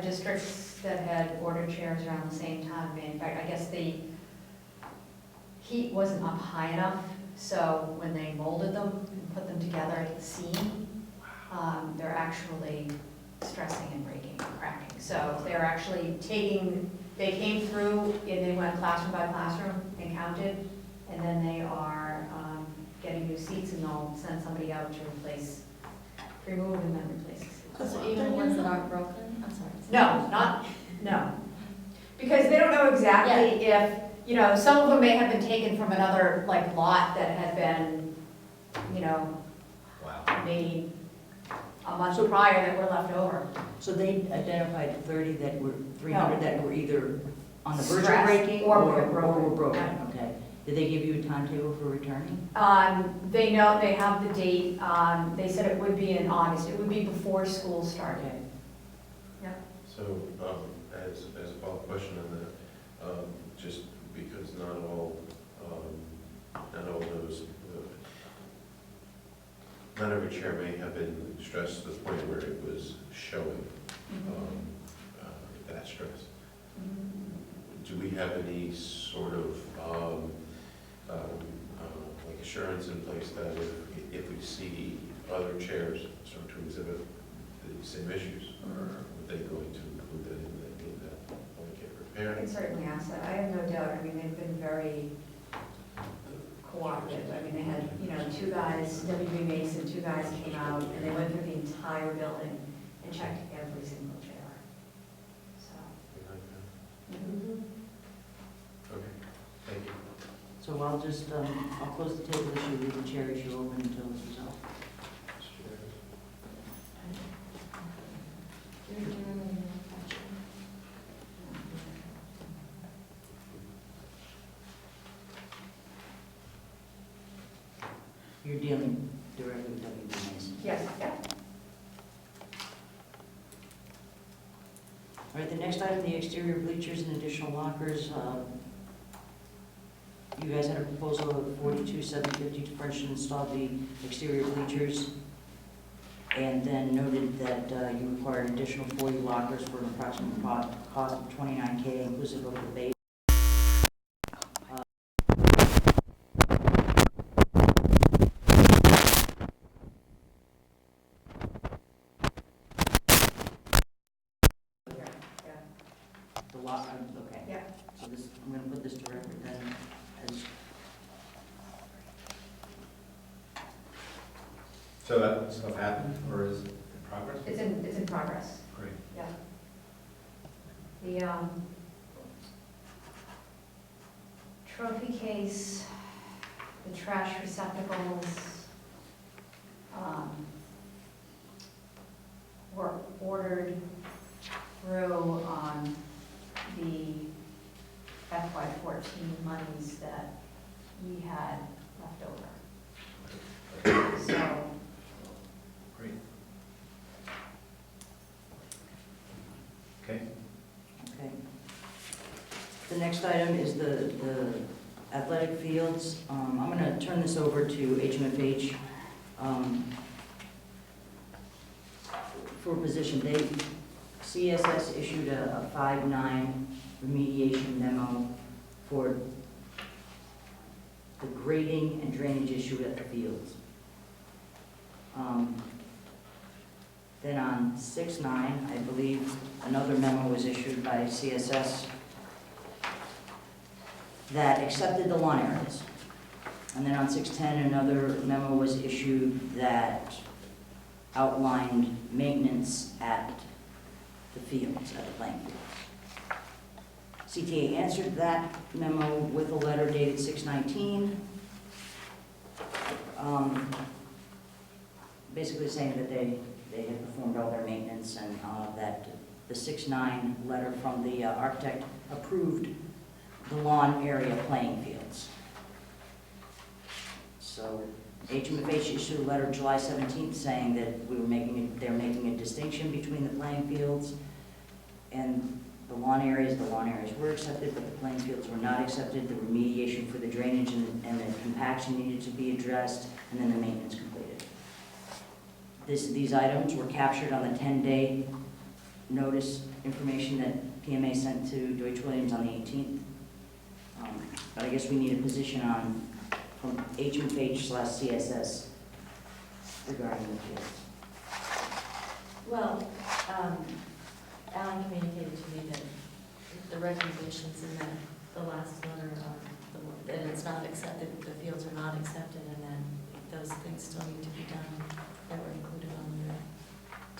districts that had ordered chairs around the same time, in fact, I guess the heat wasn't up high enough, so when they molded them and put them together at the seam, they're actually stressing and breaking and cracking. So they're actually they came through and they went classroom by classroom and counted, and then they are getting new seats, and they'll send somebody out to remove and then replace the seats. So even ones that aren't broken? I'm sorry. No. Because they don't know exactly if, some of them may have been taken from another, lot that had been, Wow. maybe a month prior that were left over. So they identified 300 that were either on the verge of Stressed breaking or or broken. were broken, Yeah. okay. Did they give you a timetable for returning? They know, they have the date, they said it would be in August, it would be before school started. Okay. Yeah. So, as a follow-up question on that, just because not all those, not every chair may have been stressed to the point where it was showing that stress. Do we have any sort of assurance in place that if we see other chairs start to exhibit the same issues, or are they going to include that in that blanket I repair? can certainly ask that, I have no doubt, I mean, they've been very cooperative. I mean, they had, 2 guys, WB Mason, 2 guys came out, and they went through the entire building and checked every single chair. So. Okay, thank you. So I'll just, I'll close the table issue, leave the chair issue open until it's resolved. You're dealing directly with WB Mason. Yes, yeah. All right, the next item, the exterior bleachers and additional lockers. You guys had a proposal of $42,750 to furnish and install the exterior bleachers. and then noted that you require an additional 40 lockers for an approximate cost of $29K inclusive of the base. The lot, okay. Yeah. So this, I'm gonna put this to record then as, So that stuff happened, or is it in progress? It's in progress, Great. yeah. The trophy case, the trash receptacles, were ordered through the FY14 monies that we had left over. So, Great. Okay. okay. The next item is the athletic fields. I'm gonna turn this over to HMFH for position. CSS issued a 5-9 remediation memo for the grading and drainage issue at the fields. Then on 6-9, I believe another memo was issued by CSS that accepted the lawn areas. And then on 6-10, another memo was issued that outlined maintenance at the fields, at the playing fields. CTA answered that memo with a letter dated 6/19, basically saying that they had performed all their maintenance and that the 6/9 letter from the architect approved the lawn area playing fields. So HMFH issued a letter July 17th saying that they're making a distinction between the playing fields and the lawn areas. The lawn areas were accepted, but the playing fields were not accepted. The remediation for the drainage and the compaction needed to be addressed, and then the maintenance completed. These items were captured on the 10-day notice information that PMA sent to Deutsch Williams on the 18th. But I guess we need a position from HMFH/CSS regarding the fields. Well, Alan communicated to me that the recommendations in the last letter are that it's not accepted, the fields are not accepted, and then those things still need to be done that were included on the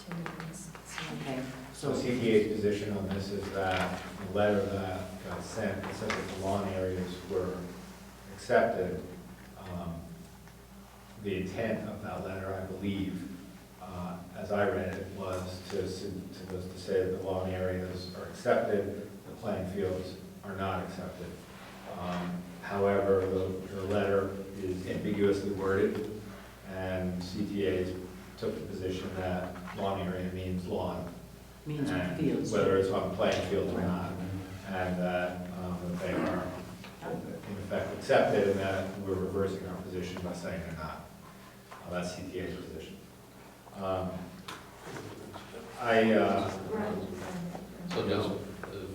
2 meetings. Okay, So CTA's position on this is that the letter that got sent, it said that the lawn areas were accepted. The intent of that letter, I believe, as I read it, was to say that the lawn areas are accepted, the playing fields are not accepted. However, the letter is ambiguously worded, and CTA took the position that lawn area means lawn. means And fields. whether it's on playing fields or not, and that they are in effect accepted, and that we're reversing our position by saying they're not. That's CTA's position. So just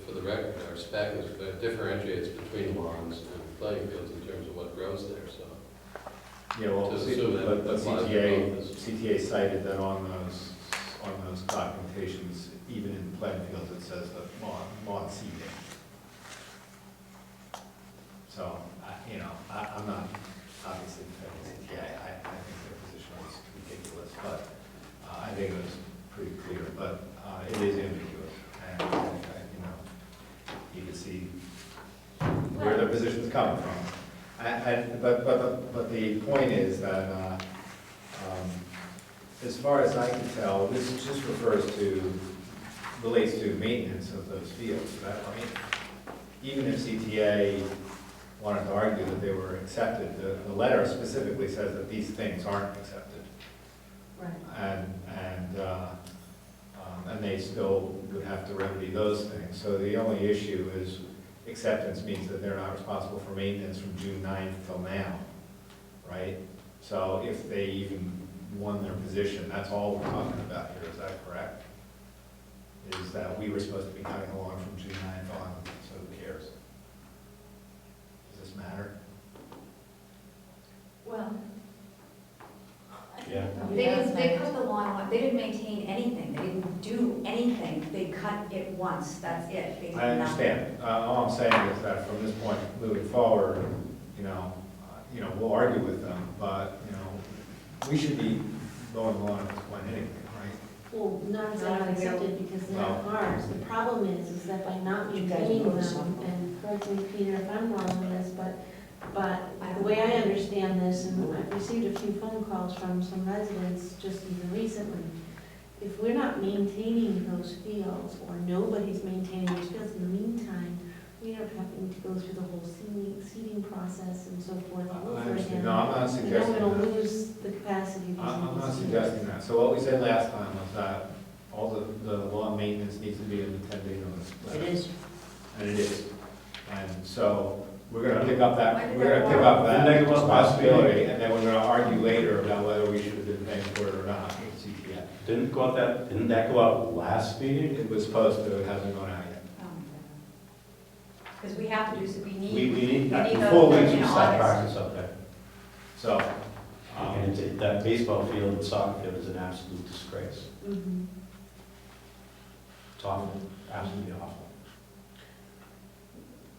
for the record, our spec differentiates between lawns and playing fields in terms of what grows there, so. Yeah, well, To assume that but applies to both. CTA cited that on those documentations, even in playing fields, it says that lawn seeding. So, I'm not obviously defending CTA. I think their position was ridiculous, but I think it was pretty clear, but it is ambiguous. And, you can see where their position is coming from. But the point is that, as far as I can tell, this just relates to maintenance of those fields, is that right? Even if CTA wanted to argue that they were accepted, the letter specifically says that these things aren't accepted. Right. And they still would have to remedy those things. So the only issue is acceptance means that they're not responsible for maintenance from June 9th till now, right? So if they even won their position. That's all we're talking about here, is that correct? Is that we were supposed to be cutting along from June 9th on, so who cares? Does this matter? Well. Yeah. They cut the lawn, they didn't maintain anything, they didn't do anything, they cut it once, that's it. They did I nothing. understand. All I'm saying is that from this point moving forward, we'll argue with them, but, we should be going along at this point anyway, right? Well, not exactly accepted because they're not Well- ours. The problem is that by not You guys maintaining notice them, something. and correct me, Peter, if I'm wrong on this, but the way I understand this, and I've received a few phone calls from some residents just even recently, if we're not maintaining those fields, or nobody's maintaining those fields in the meantime, we are having to go through the whole seeding process and so forth all I over understand. again. No, I'm not And suggesting then we'll that. lose the capacity of I'm using not these fields. suggesting that. So what we said last time was that all the lawn maintenance needs to be in the 10-day notice. It is. And it is. And so we're gonna pick up When that, did we're that gonna pick go up out? that Didn't that go out last meeting? responsibility, and then we're gonna argue later about whether we should have been paying for it or not with CPF. Didn't that go out last meeting? It was supposed to, it hasn't gone out yet. Because we have to do, so we We need, need, we need those 4 weeks in we start August. practice up there. So, And that baseball field and soccer field is an absolute disgrace. Mhm. It's awful, absolutely awful.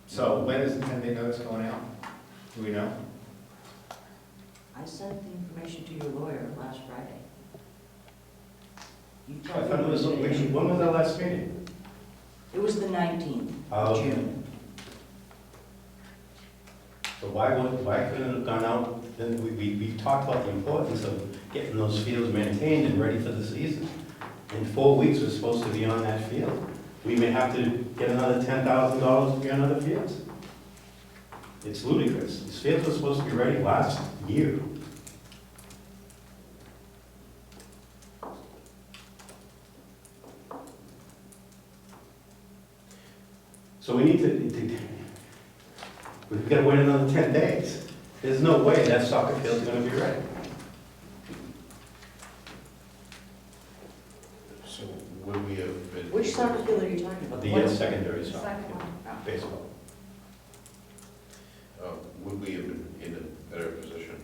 so when is the 10-day notice going out? Do we know? I sent the information to your lawyer last Friday. You I tell me thought it was, when it is. when was our last meeting? It was the 19th Oh. of June. So why couldn't it have gone out, then we talked about the importance of getting those fields maintained and ready for the season. In 4 weeks, we're supposed to be on that field. We may have to get another $10,000 to be on other fields. It's ludicrous. These fields were supposed to be ready last year. So we need to we've got to wait another 10 days. There's no way that soccer field's going to be ready. So would we have been? Which soccer field are you talking about? The secondary The soccer second field, one. baseball. Would we have been in a better position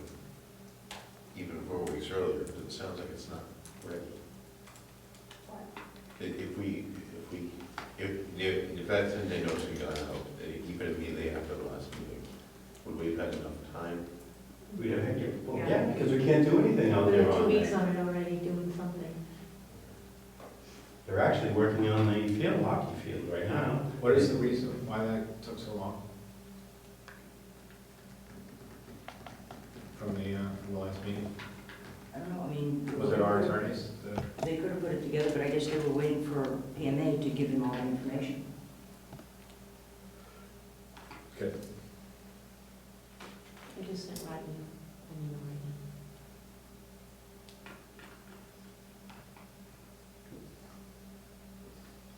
even 4 weeks earlier? Because it sounds like it's not ready. If that 10-day notice had gone out, even immediately after the last meeting, would we have had enough time? We have, well, Yeah. yeah, because we can't do anything out We're there 2 on weeks that. on it already, doing something. They're actually working on the field, hockey field right now. What is the reason why that took so long? From the last meeting? I don't know, I mean. Was it our attorneys? They could have put it together, but I guess they were waiting for PMA to give them all the information. Okay. I just sent Rodney an email right now.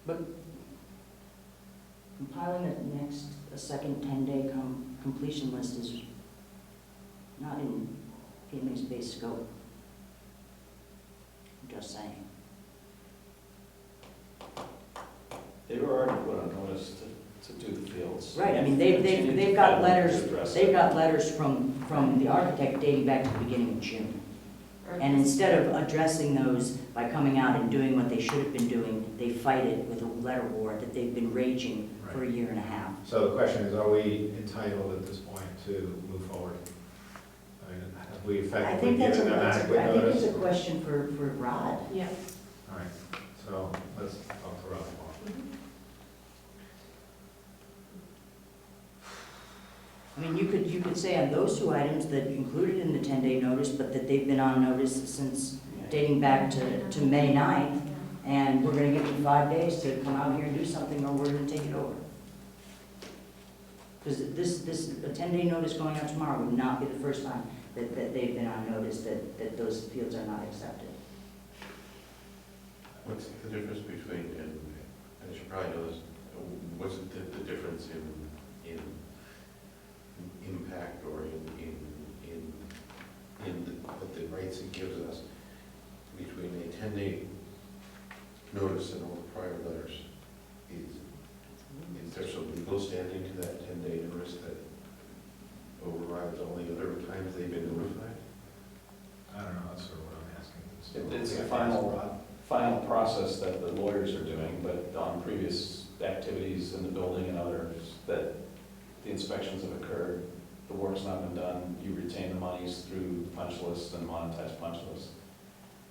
But compiling a second 10-day completion list is not in PMA's base scope. I'm just saying. They were already put on notice to do the fields. Right, I mean, they've got letters from the architect dating back to the beginning of June. And instead of addressing those by coming out and doing what they should have been doing, they fight it with a letter war that they've been raging for a year and a half. So the question is, are we entitled at this point to move forward? I mean, have we I effectively think that's given them adequate I think it's notice? a question for Rod. Yeah. All right, so let's talk to Rob tomorrow. I mean, you could say on those two items that included in the 10-day notice, but that they've been on notice since dating back to May 9th, and we're gonna give them 5 days to come out here and do something, or we're gonna take it over. Because a 10-day notice going out tomorrow would not be the first time that they've been on notice that those fields are not accepted. What's the difference between, and as you probably know this, what's the difference in impact or in what the rights it gives us 10-day notice in all the prior letters, is there some legal standing to that 10-day notice that overrides all the other times they've been notified? I don't know, that's sort of what I'm asking. It's the final process that the lawyers are doing, but on previous activities in the building and others, that the inspections have occurred, the work's not been done, you retain the monies through the punch list and monetized punch list.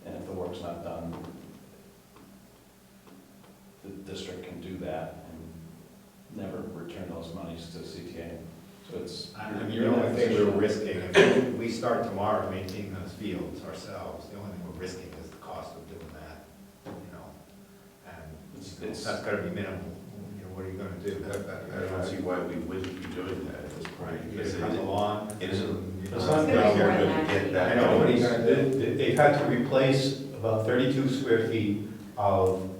And if the work's not done, the district can do that and never return those monies to CTA. So it's. I mean, the only thing we're risking, if we start tomorrow maintaining those fields ourselves, the only thing we're risking is the cost of doing that, you know? And that's gotta be minimal, you know, what are you gonna do? I don't see why we wouldn't be doing that at this point. Right, Because it comes along. it isn't, you It's know, not they're gonna be going to get that. I know what he's gonna do. They've had to replace about 32 square feet of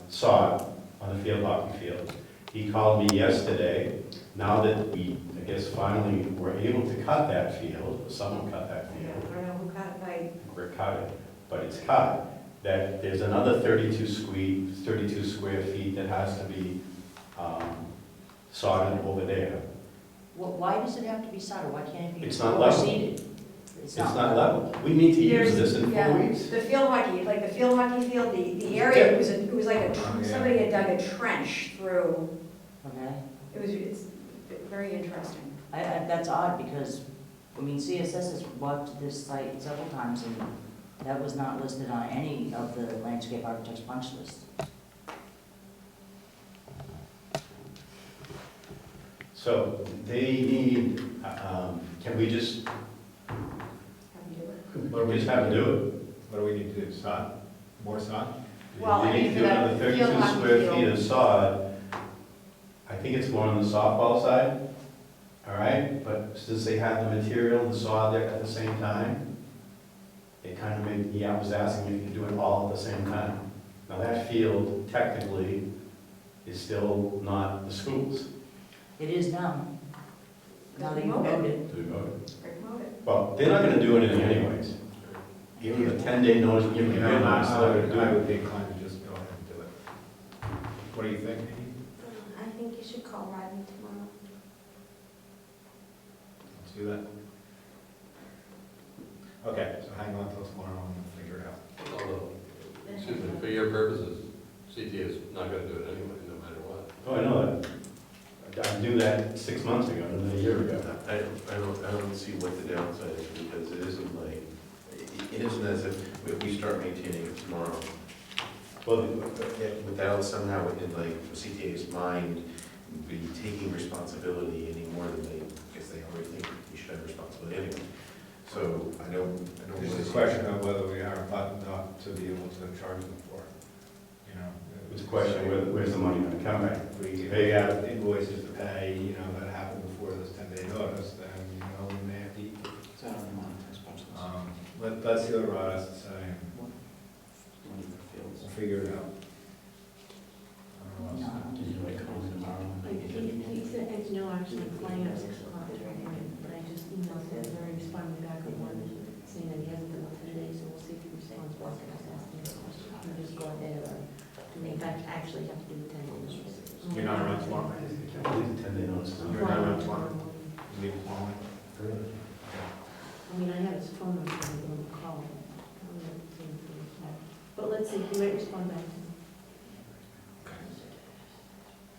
sod on the field hockey field. He called me yesterday, now that we, I guess, finally were able to cut that field, or someone cut that I field, don't know who cut it, but we're cutting, but it's cut, that there's another 32 square feet that has to be sodded over there. Why does it have to be sodded? Why can't it be It's not level. overseeded? It's not level. We need to use this in 4 weeks. the field hockey, like the field hockey field, the area, it was like Oh, yeah. somebody had dug a trench through, Okay. it's very interesting. That's odd because, I mean, CSS has walked this site several times and that was not listed on any of the landscape architect's punch list. So they need, can we just, How do you do it? What do we just have to do it? What do we need to do, sod? More sod? Well, I We need mean, to for do that another 32 field hockey square field. feet of sod. I think it's more on the softball side, all right? But since they have the material, the sod there at the same time, it kind of made, yeah, I was asking if you could do it all at the same time. Now, that field technically is still not the school's. It is now. Now that you Mowed it. vote it. Rick mowed it. Well, they're not gonna do anything anyways. Give them a 10-day notice, give them You a know, good notice, let them do I it. would be inclined to just go ahead and do it. What do you think, Amy? I think you should call Rodney tomorrow. Let's do that. Okay, so hang on till tomorrow and we'll figure it out. Although, excuse me, for your purposes, CTA is not gonna do it anyway, no matter what. Oh, I know that. I knew that 6 months ago, a year ago. I don't see what the downside is, because it isn't like, it isn't as if we start maintaining it tomorrow, Well, without somehow in like CTA's mind be taking responsibility any more than they, because they already think you should have responsibility anyway. So I don't It's really a see- question of whether we are buttoned up to be able to charge them for it, you know? it's a question, where's the money gonna come from? If we have invoices to pay, you know, that happened before this 10-day notice, then, you know, we may have to eat. Is that on the monetized punch list? Let's see what Rod has to say, Money for fields. we'll figure it out. I don't know what else. Did you make a comment tomorrow? He said, as you know, actually, playing at 6 o'clock today, but I just emailed him, and I responded back with one saying that he hasn't been up today, so we'll see if he responds back and ask him a question. And just go ahead or, do we in fact actually have to do the 10 days? You're not around tomorrow? I can't believe the 10-day notice. You're not around tomorrow? You leave tomorrow? I mean, I have his phone number, I'm going to call him. I don't know if it's anything like that. But let's see, he might respond back to me.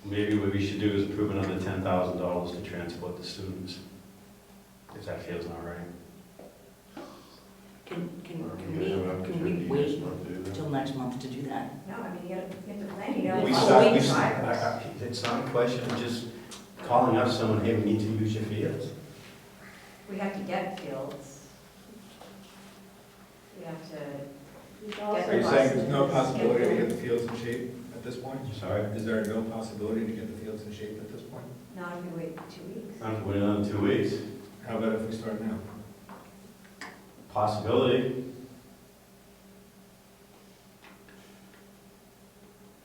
Maybe what we should do is approve another $10,000 to transport the students, if that feels not right. Can Are we gonna have we opportunity wait this month to do that? till next month to do that? No, I mean, you have to plan, you know. We follow start, the we drivers. start, it's not a question of just calling up someone, hey, we need to use your fields. We have to get fields. We have to, He's Are also- Are you saying there's no possibility to get the fields in shape at this point? Sorry? Is there no possibility to get the fields in shape at this point? not if we wait 2 weeks. I'm going another 2 weeks. How about if we start now? Possibility.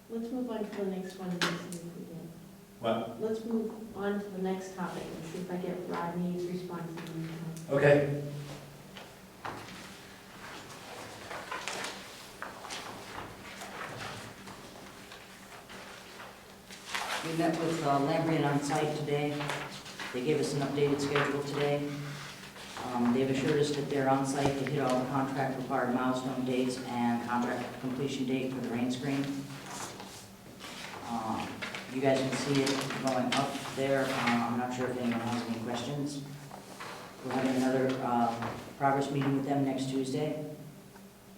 Let's move on to the next one and see if we get. What? Let's move on to the next topic and see if I get Rodney's response in the meantime. Okay. We met with Lambrian on site today. They gave us an updated schedule today. They've assured us that they're on site to hit all the contract required milestone dates and contract completion date for the rain screen. You guys can see it going up there. I'm not sure if anyone has any questions. We're having another progress meeting with them next Tuesday.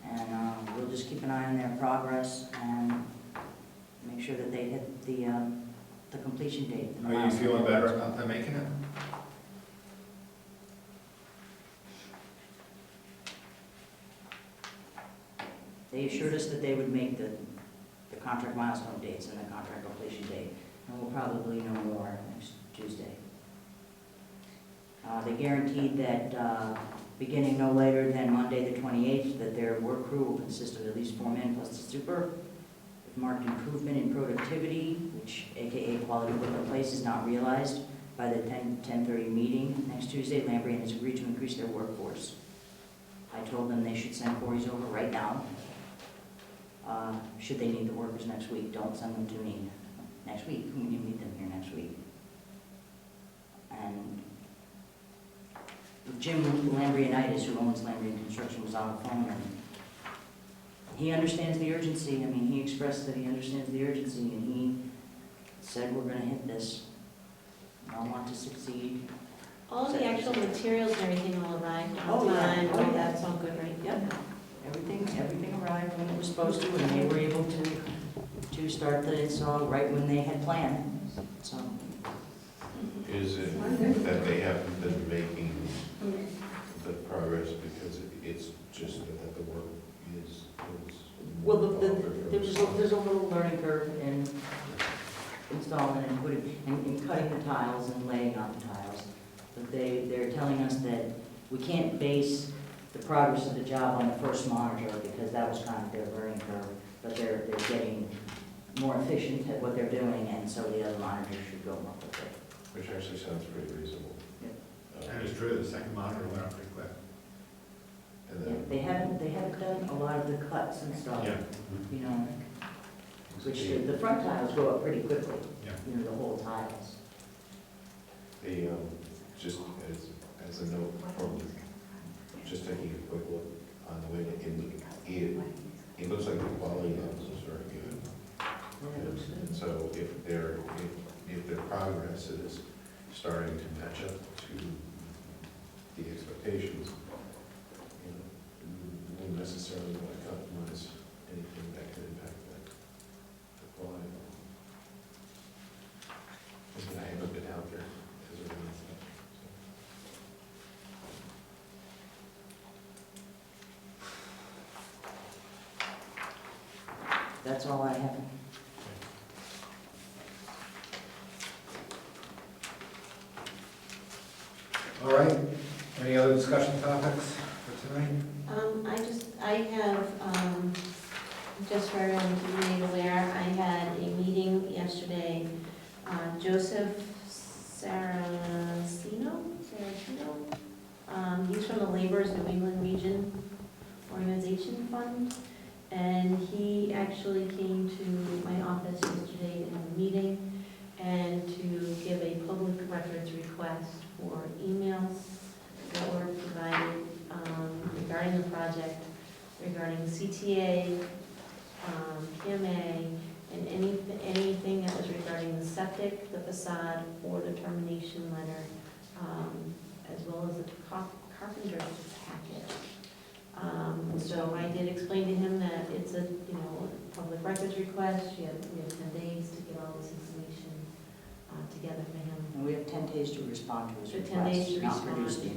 And we'll just keep an eye on their progress and make sure that they hit the completion date. Are you feeling better about them making it? They assured us that they would make the contract milestone dates and the contract completion date, and we'll probably know more next Tuesday. They guaranteed that beginning no later than Monday the 28th, that their work crew will consist of at least 4 men plus the super, with marked improvement in productivity, which AKA quality of work in place is not realized by the 10:30 meeting next Tuesday. Lambrian has agreed to increase their workforce. I told them they should send Corey's over right now. Should they need the workers next week, don't send them to me next week, when you meet them here next week. And Jim Lambrianitis, who owns Lambrian Construction, was on the phone, and he understands the urgency. I mean, he expressed that he understands the urgency, and he said, we're gonna hit this. We all want to succeed. All of the actual materials and everything all arrived Oh, on yeah. time, Oh, yeah. that's all good, right? Yep. Everything arrived when it was supposed to, and they were able to start the install right when they had planned, so. Is it that they haven't been making the progress because it's just that the work is? Well, there's a little learning curve in installing and putting, and cutting the tiles and laying out the tiles. But they're telling us that we can't base the progress of the job on the first monitor because that was kind of their learning curve. But they're getting more efficient at what they're doing, and so the other monitors should go more quickly. Which actually sounds pretty reasonable. And it's true, the second monitor went up pretty quick. And Yeah, then, they haven't done a lot of the cuts and stuff, Yeah. you know, which the front tiles go up pretty quickly, Yeah. you know, the whole tiles. just as a note from, just taking a quick look on the way it looks like the quality levels is very good. And so if their progress is starting to match up to the expectations, you know, we won't necessarily want to compromise anything that could impact the quality level. I haven't been out there because of that stuff. That's all I have. All right, any other discussion topics for tonight? I have, just for everyone to be made aware, I had a meeting yesterday. Joseph Saracino, he's from the Laborers New England Region Organization Fund, and he actually came to my office yesterday in a meeting and to give a public records request for emails that were provided regarding the project, regarding CTA, PMA, and anything that was regarding the septic, the facade, or the termination letter, as well as the carpenter's packet. So I did explain to him that it's a, public records request. We have 10 days to get all this information together for him. And we have 10 days to respond to his So 10 days request, to not produce the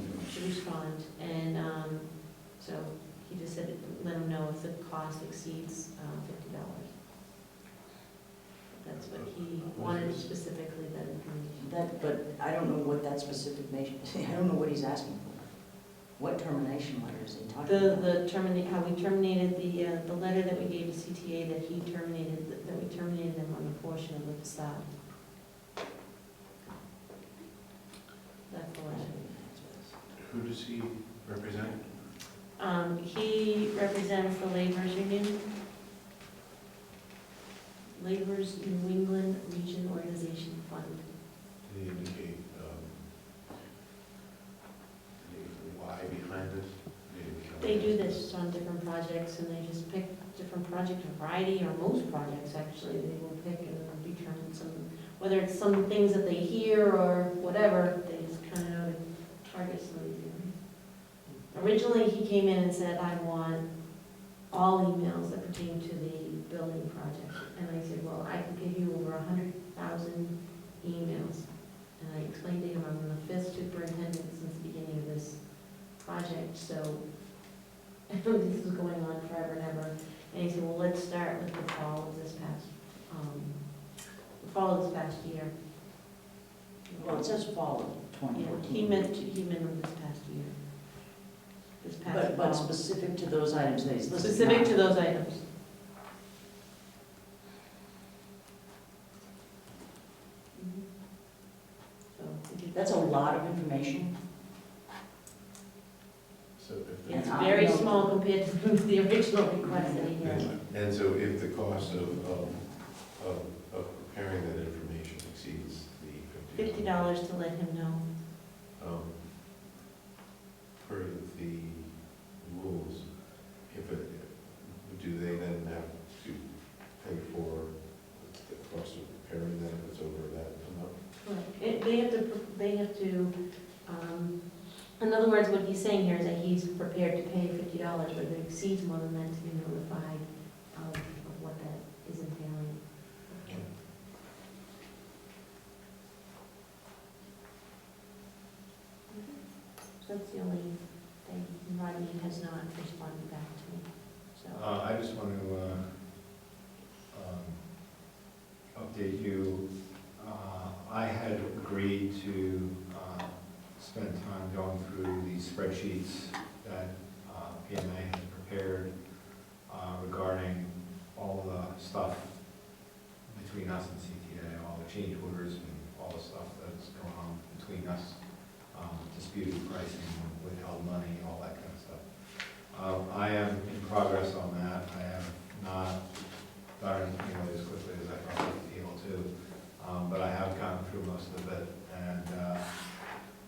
respond, information. and so he just said, let him know if the cost exceeds $50. That's what he wanted specifically, that information. But I don't know what that specific, I don't know what he's asking for. What termination letter is he talking about? How we terminated the letter that we gave to CTA, that we terminated them on a portion of the facade. That's the letter. Who does he represent? He represents the laborers union. Laborers New England Region Organization Fund. Did he indicate the why behind this? They do this on different projects, and they just pick different projects, a variety, or most projects, actually, they will pick and determine some, whether it's some things that they hear or whatever, they just kind of know to target some of these areas. Originally, he came in and said, I want all emails that pertain to the building project. And I said, well, I can give you over 100,000 emails. And I explained to him, I'm the 5th superintendent since the beginning of this project, so this is going on forever and ever. And he said, well, let's start with the fall of this past year. Well, it says fall of Yeah, 2014. he meant this past year. This past But fall. specific to those items that he's listed. Specific to those items. So, That's a lot of information. So if the- it's And very I know- small compared to the original request that he had. And so if the cost of preparing that information exceeds the $50 to let him know. Per the rules, do they then have to pay for the cost of preparing that if it's over that amount? They have to, in other words, what he's saying here is that he's prepared to pay $50, but if it exceeds more than that, to be notified of what that is entailing. So that's the only thing. Rodney has not responded back to me, so. I just want to update you. I had agreed to spend time going through these spreadsheets that PMA has prepared regarding all the stuff between us and CTA, all the change orders and all the stuff that's going on between us, disputed pricing, withheld money, all that kind of stuff. I am in progress on that. I have not done it nearly as quickly as I probably be able to, but I have gone through most of it. And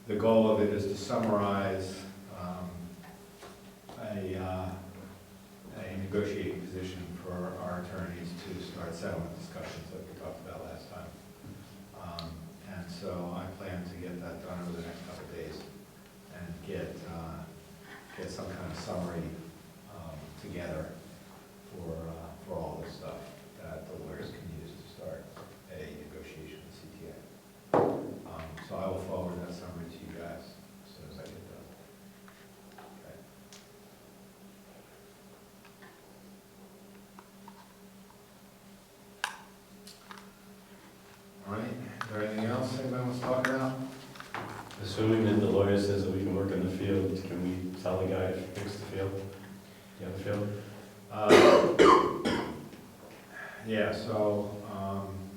the goal of it is to summarize a negotiating position for our attorneys to start settlement discussions that we talked about last time. And so I plan to get that done over the next couple of days and get some kind of summary together for all this stuff that the lawyers can use to start a negotiation with CTA. So I will forward that summary to you guys as soon as I get done. Okay. All right, is there anything else anybody wants to talk about? Assuming that the lawyer says that we can work in the field, can we tell the guy to fix the field? The other field? Yeah, so,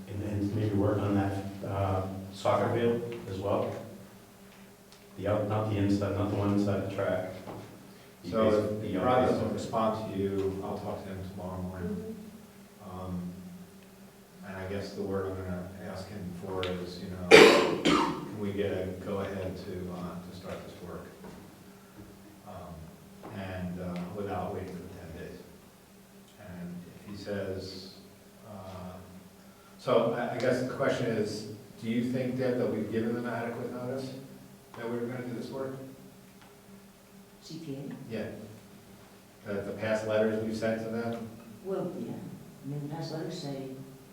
And then maybe work on that soccer field as well? Not the inside, not the one inside the track. so The if young Rod guys. doesn't respond to you, I'll talk to him tomorrow morning. And I guess the word I'm gonna ask him for is, can we get a go-ahead to start this work? And without waiting for 10 days. And if he says, so I guess the question is, do you think, Deb, that we've given them adequate notice that we were gonna do this work? CTA? Yeah. The past letters we've sent to them? Well, yeah. I mean, the past letters say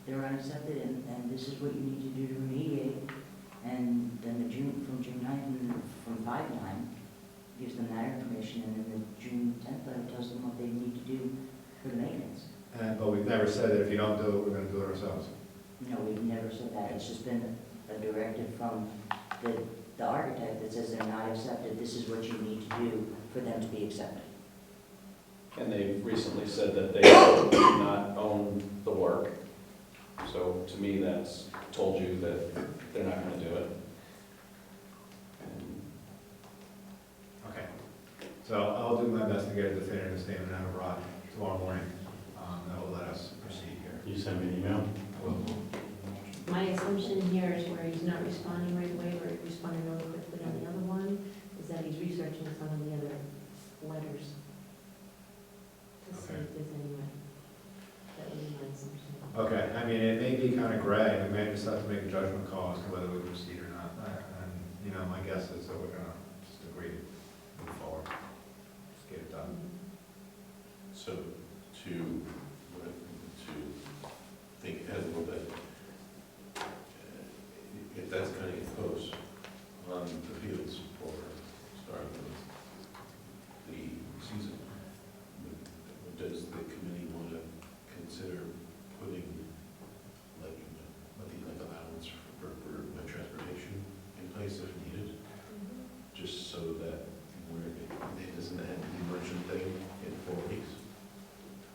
they're unaccepted and this is what you need to do to remediate. And then from June 9th and from 5/9 gives them that information, and then the June 10th letter tells them what they need to do for the maintenance. But we've never said that if you don't do it, we're gonna do it ourselves. No, we've never said that. It's just been a directive from the architect that says they're not accepted. This is what you need to do for them to be accepted. And they've recently said that they do not own the work. So to me, that's told you that they're not going to do it. And Okay. So I'll do my best to get a definitive statement out of Rod tomorrow morning that will let us proceed here. You send me an email. My assumption here is where he's not responding right away, or responding really quickly on the other one, is that he's researching some of the other letters to see Okay. if there's any way. That would be my assumption. Okay, I mean, it may be kind of gray, we may just have to make a judgment call as to whether we proceed or not. And, you know, my guess is that we're gonna just agree to move forward, just get it done. So to think ahead a little bit, if that's cutting it close on the fields for starting the season, does the committee want to consider putting like allowance for transportation in place if needed? Just so that it doesn't have to be merchant thing in 4 weeks?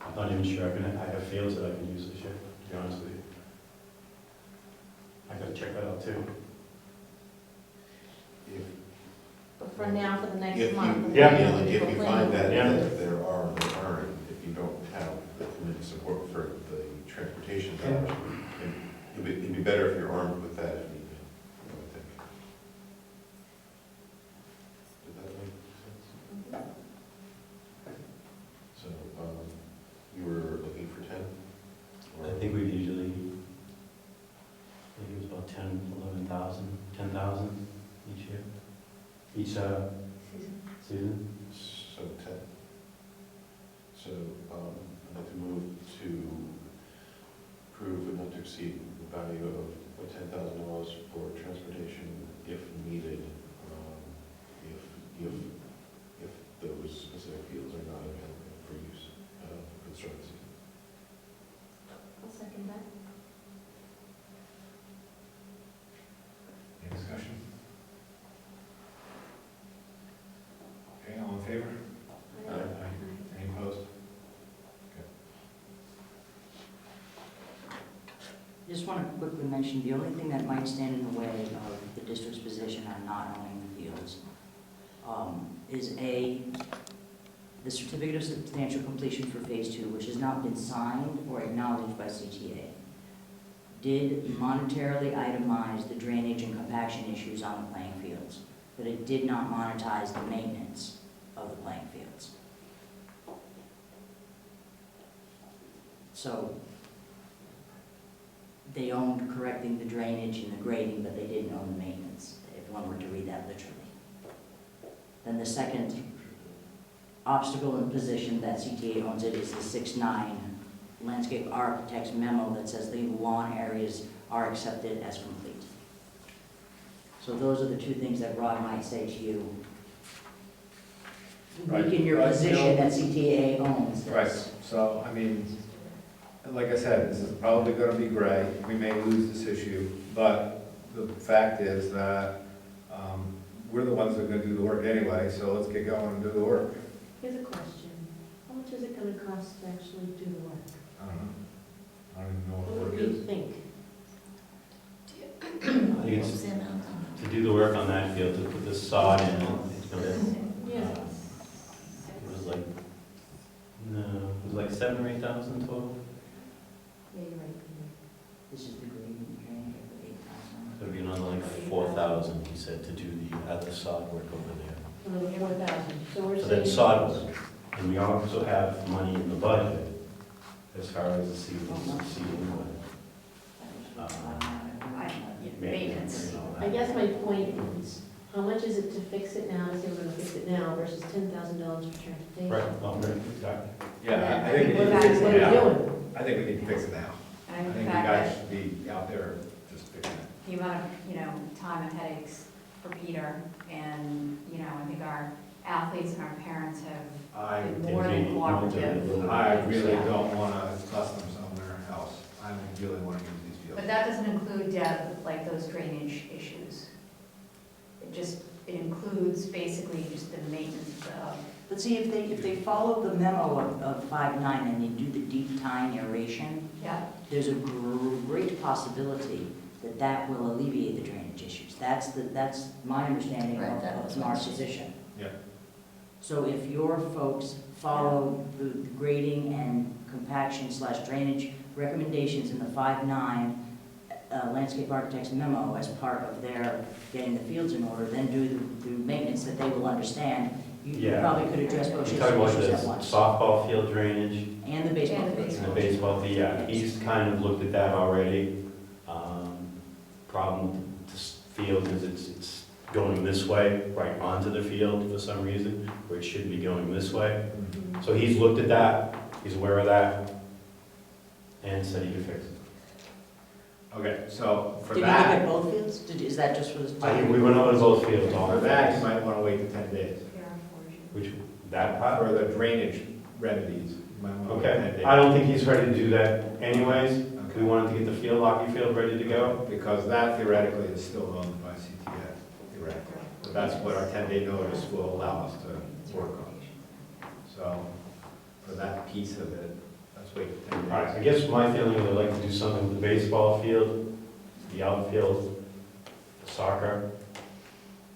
I'm not even sure I have fields that I can use this year, to be honest with you. I gotta check that out too. But for now, for the next If month. you, if you find that Yeah. there aren't, if you don't have the committee support for the transportation dollars, it'd be better if you're armed with that if needed, I would think. Did that make sense? So, you were looking for 10? I think we usually, I think it was about 10, 11,000, 10,000 each year, each season. So 10. So, I'd like to move to approve and not to exceed the value of $10,000 for transportation if needed, if those specific fields are not available for use for the start of the season. I'll second that. Any discussion? Okay, all in favor? Any opposed? Just want to quickly mention, the only thing that might stand in the way of the district's position on not owning the fields is the certificate of substantial completion for Phase 2, which has not been signed or acknowledged by CTA, did monetarily itemize the drainage and compaction issues on the playing fields, but it did not monetize the maintenance of the playing fields. So they owned correcting the drainage and the grading, but they didn't own the maintenance, if one were to read that literally. Then the second obstacle in position that CTA owns it is the 6-9 landscape architect's memo that says the lawn areas are accepted as complete. So those are the two things that Rod might say to you. Right. Weaken your Right, position you know- that CTA owns this. Right, so, I mean, like I said, this is probably gonna be gray, we may lose this issue, but the fact is that, we're the ones that are gonna do the work anyway, so let's get going and do the work. Here's a question. How much is it gonna cost to actually do the work? I don't know. I don't even know what the What work do you is. think? I think it's to do the work on that field, to put the sod in, it's gonna, Yeah. it was like, no, it was like 7,000 or 8,000 total. Yeah, you're right. This is the grading and drainage of 8,000. So it'd be another like 4,000, he said, to do the other sod work over there. Another 4,000. So we're So saying. that's sod work. And we also have money in the budget as far as the seeding wood. Maintenance. I guess my point is, how much is it to fix it now, to say we're gonna fix it now, versus $10,000 for transportation? Right, well, right, exactly. Yeah, I think we What need are to fix we it now. doing? I think we need to fix it now. I And think in you fact, guys should be out there just fixing it. the amount of, time and headaches for Peter, and, I think our athletes and our parents have been more than cooperative. I really don't wanna custom zone their house, I really wanna use these fields. But that doesn't include, like those drainage issues. It includes basically just the maintenance of, But see, if they follow the memo of 5-9 and they do the deep tying aeration, yeah, there's a great possibility that that will alleviate the drainage issues. That's my understanding Right, of that was Mark's what she- position. Yeah. So if your folks follow the grading and compaction / drainage recommendations in the 5-9 landscape architect's memo as part of their getting the fields in order, then do the maintenance that they will understand, you Yeah. probably could address both You're talking about issues the at once. softball field drainage And the baseball And the fields. and the baseball field, yeah, he's kind of looked at that already. Problem with this field is it's going this way, right onto the field for some reason, where it should be going this way. So he's looked at that, he's aware of that, and said he could fix it. Okay, so for Did you look at that, both fields? Is that just for the? I think we went over to both fields, all for of that, you that. might want to wait the 10 days. Which, that part? For the drainage remedies, you might want to wait 10 Okay, days. I don't think he's ready to do that anyways. We wanted to get the field, hockey field ready to go. Because that theoretically is still owned by CTS, theoretically. But that's what our 10-day notice will allow us to work on. So for that piece of it, let's wait 10 All right, days. I guess my feeling is I'd like to do something with the baseball field, the outfield, the soccer,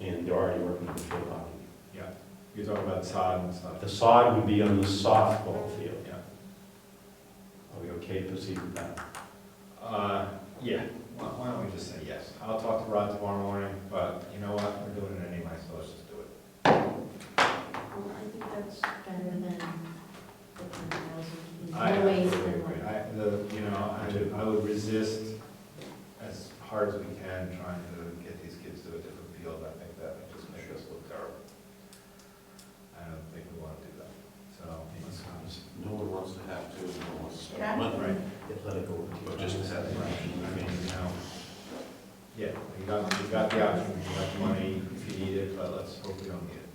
and they're already working on the field hockey. Yeah, you're talking about sod and stuff. The sod would be on the softball field. Yeah. Are we okay to proceed with that? Yeah, why don't we just say yes? I'll talk to Rod tomorrow morning, but you know what, we're doing it anyway, so let's just do it. Well, I think that's better than the 10,000. I No ways absolutely in agree. life. I would resist as hard as we can trying to get these kids to a different field. I think that would just make us look terrible. I don't think we want to do that, so. No one wants to have to, no one wants to Yeah. spend money. Right. Let it go. But just to have the option, I mean, you know, yeah, you got the option, you got the money if you need it, but let's hope we don't need it.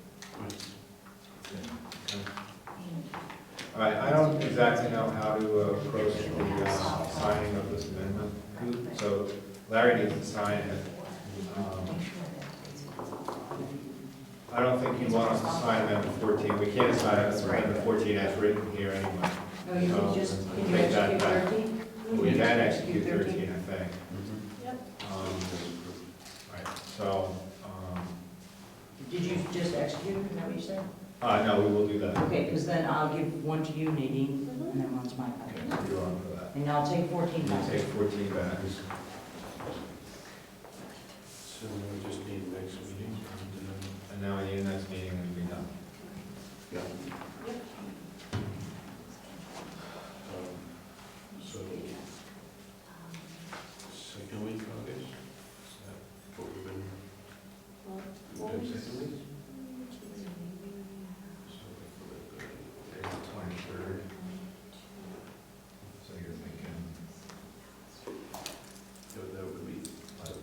All right, I don't exactly know how to approach the signing of this amendment. So Larry needs to sign it. I don't think you want us to sign amendment 14. We can't sign amendment 14 as written here anyway. No, you can just, can you Take that execute back. 13? We can execute 13, I think. Yep. Right, so, Did you just execute, is that what you said? no, we will do that. Okay, because then I'll give one to you, Nadine, and then one's my copy. Okay, so you're on for that. And I'll take 14 We'll back. take 14 back. So we just need next meeting. And now we need the next meeting and we'll be done. Yeah. So, second week of August? What we've been, Well, we've done second week? So, There's the 23rd. So you're thinking that would be,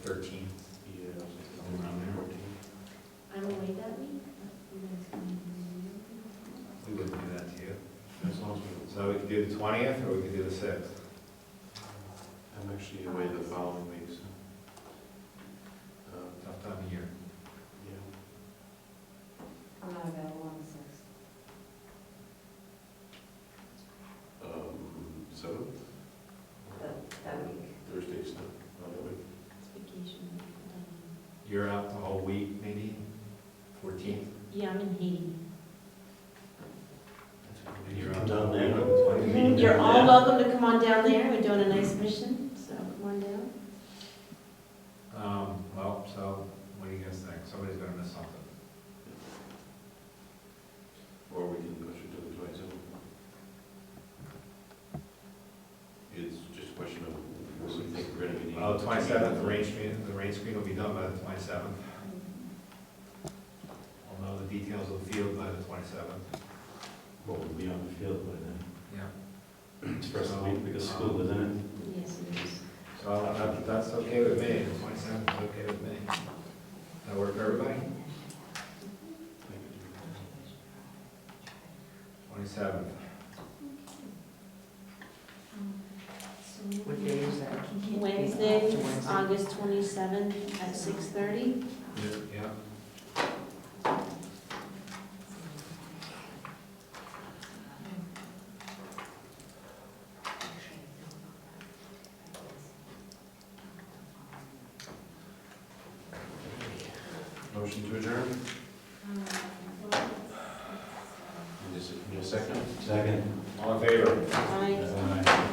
13th? yeah, I was thinking Around there. 14. I'm away that week. You guys can- We wouldn't do that to you. As long as we, So we could do the 20th or we could do the 6th. I'm actually away the following week, so. Tough time of year. Yeah. I'm not available on the 6th. 7th, That week. Thursday's not that week. It's vacation week. You're out the whole week, maybe? 14th? Yeah, I'm in Haiti. And you're Come out down there. the 20th? You're all welcome to come on down there. We're doing a nice mission, so come on down. Well, so what do you guys think? Somebody's gonna miss something. Or we can push it to the 27th. It's just a question of what we think we're gonna be needing. 27th, the rain screen will be done by the 27th. We'll know the details of the field by the 27th. What would be on the field by then? Yeah. It's first week because school, isn't it? Yes, it is. So that's okay with me, the 27th is okay with me. That work for everybody? 27th. What day is that? Wednesday, August 27th at 6:30. Yeah. Motion to adjourn? Your second? Second. All in favor? Aye. Aye.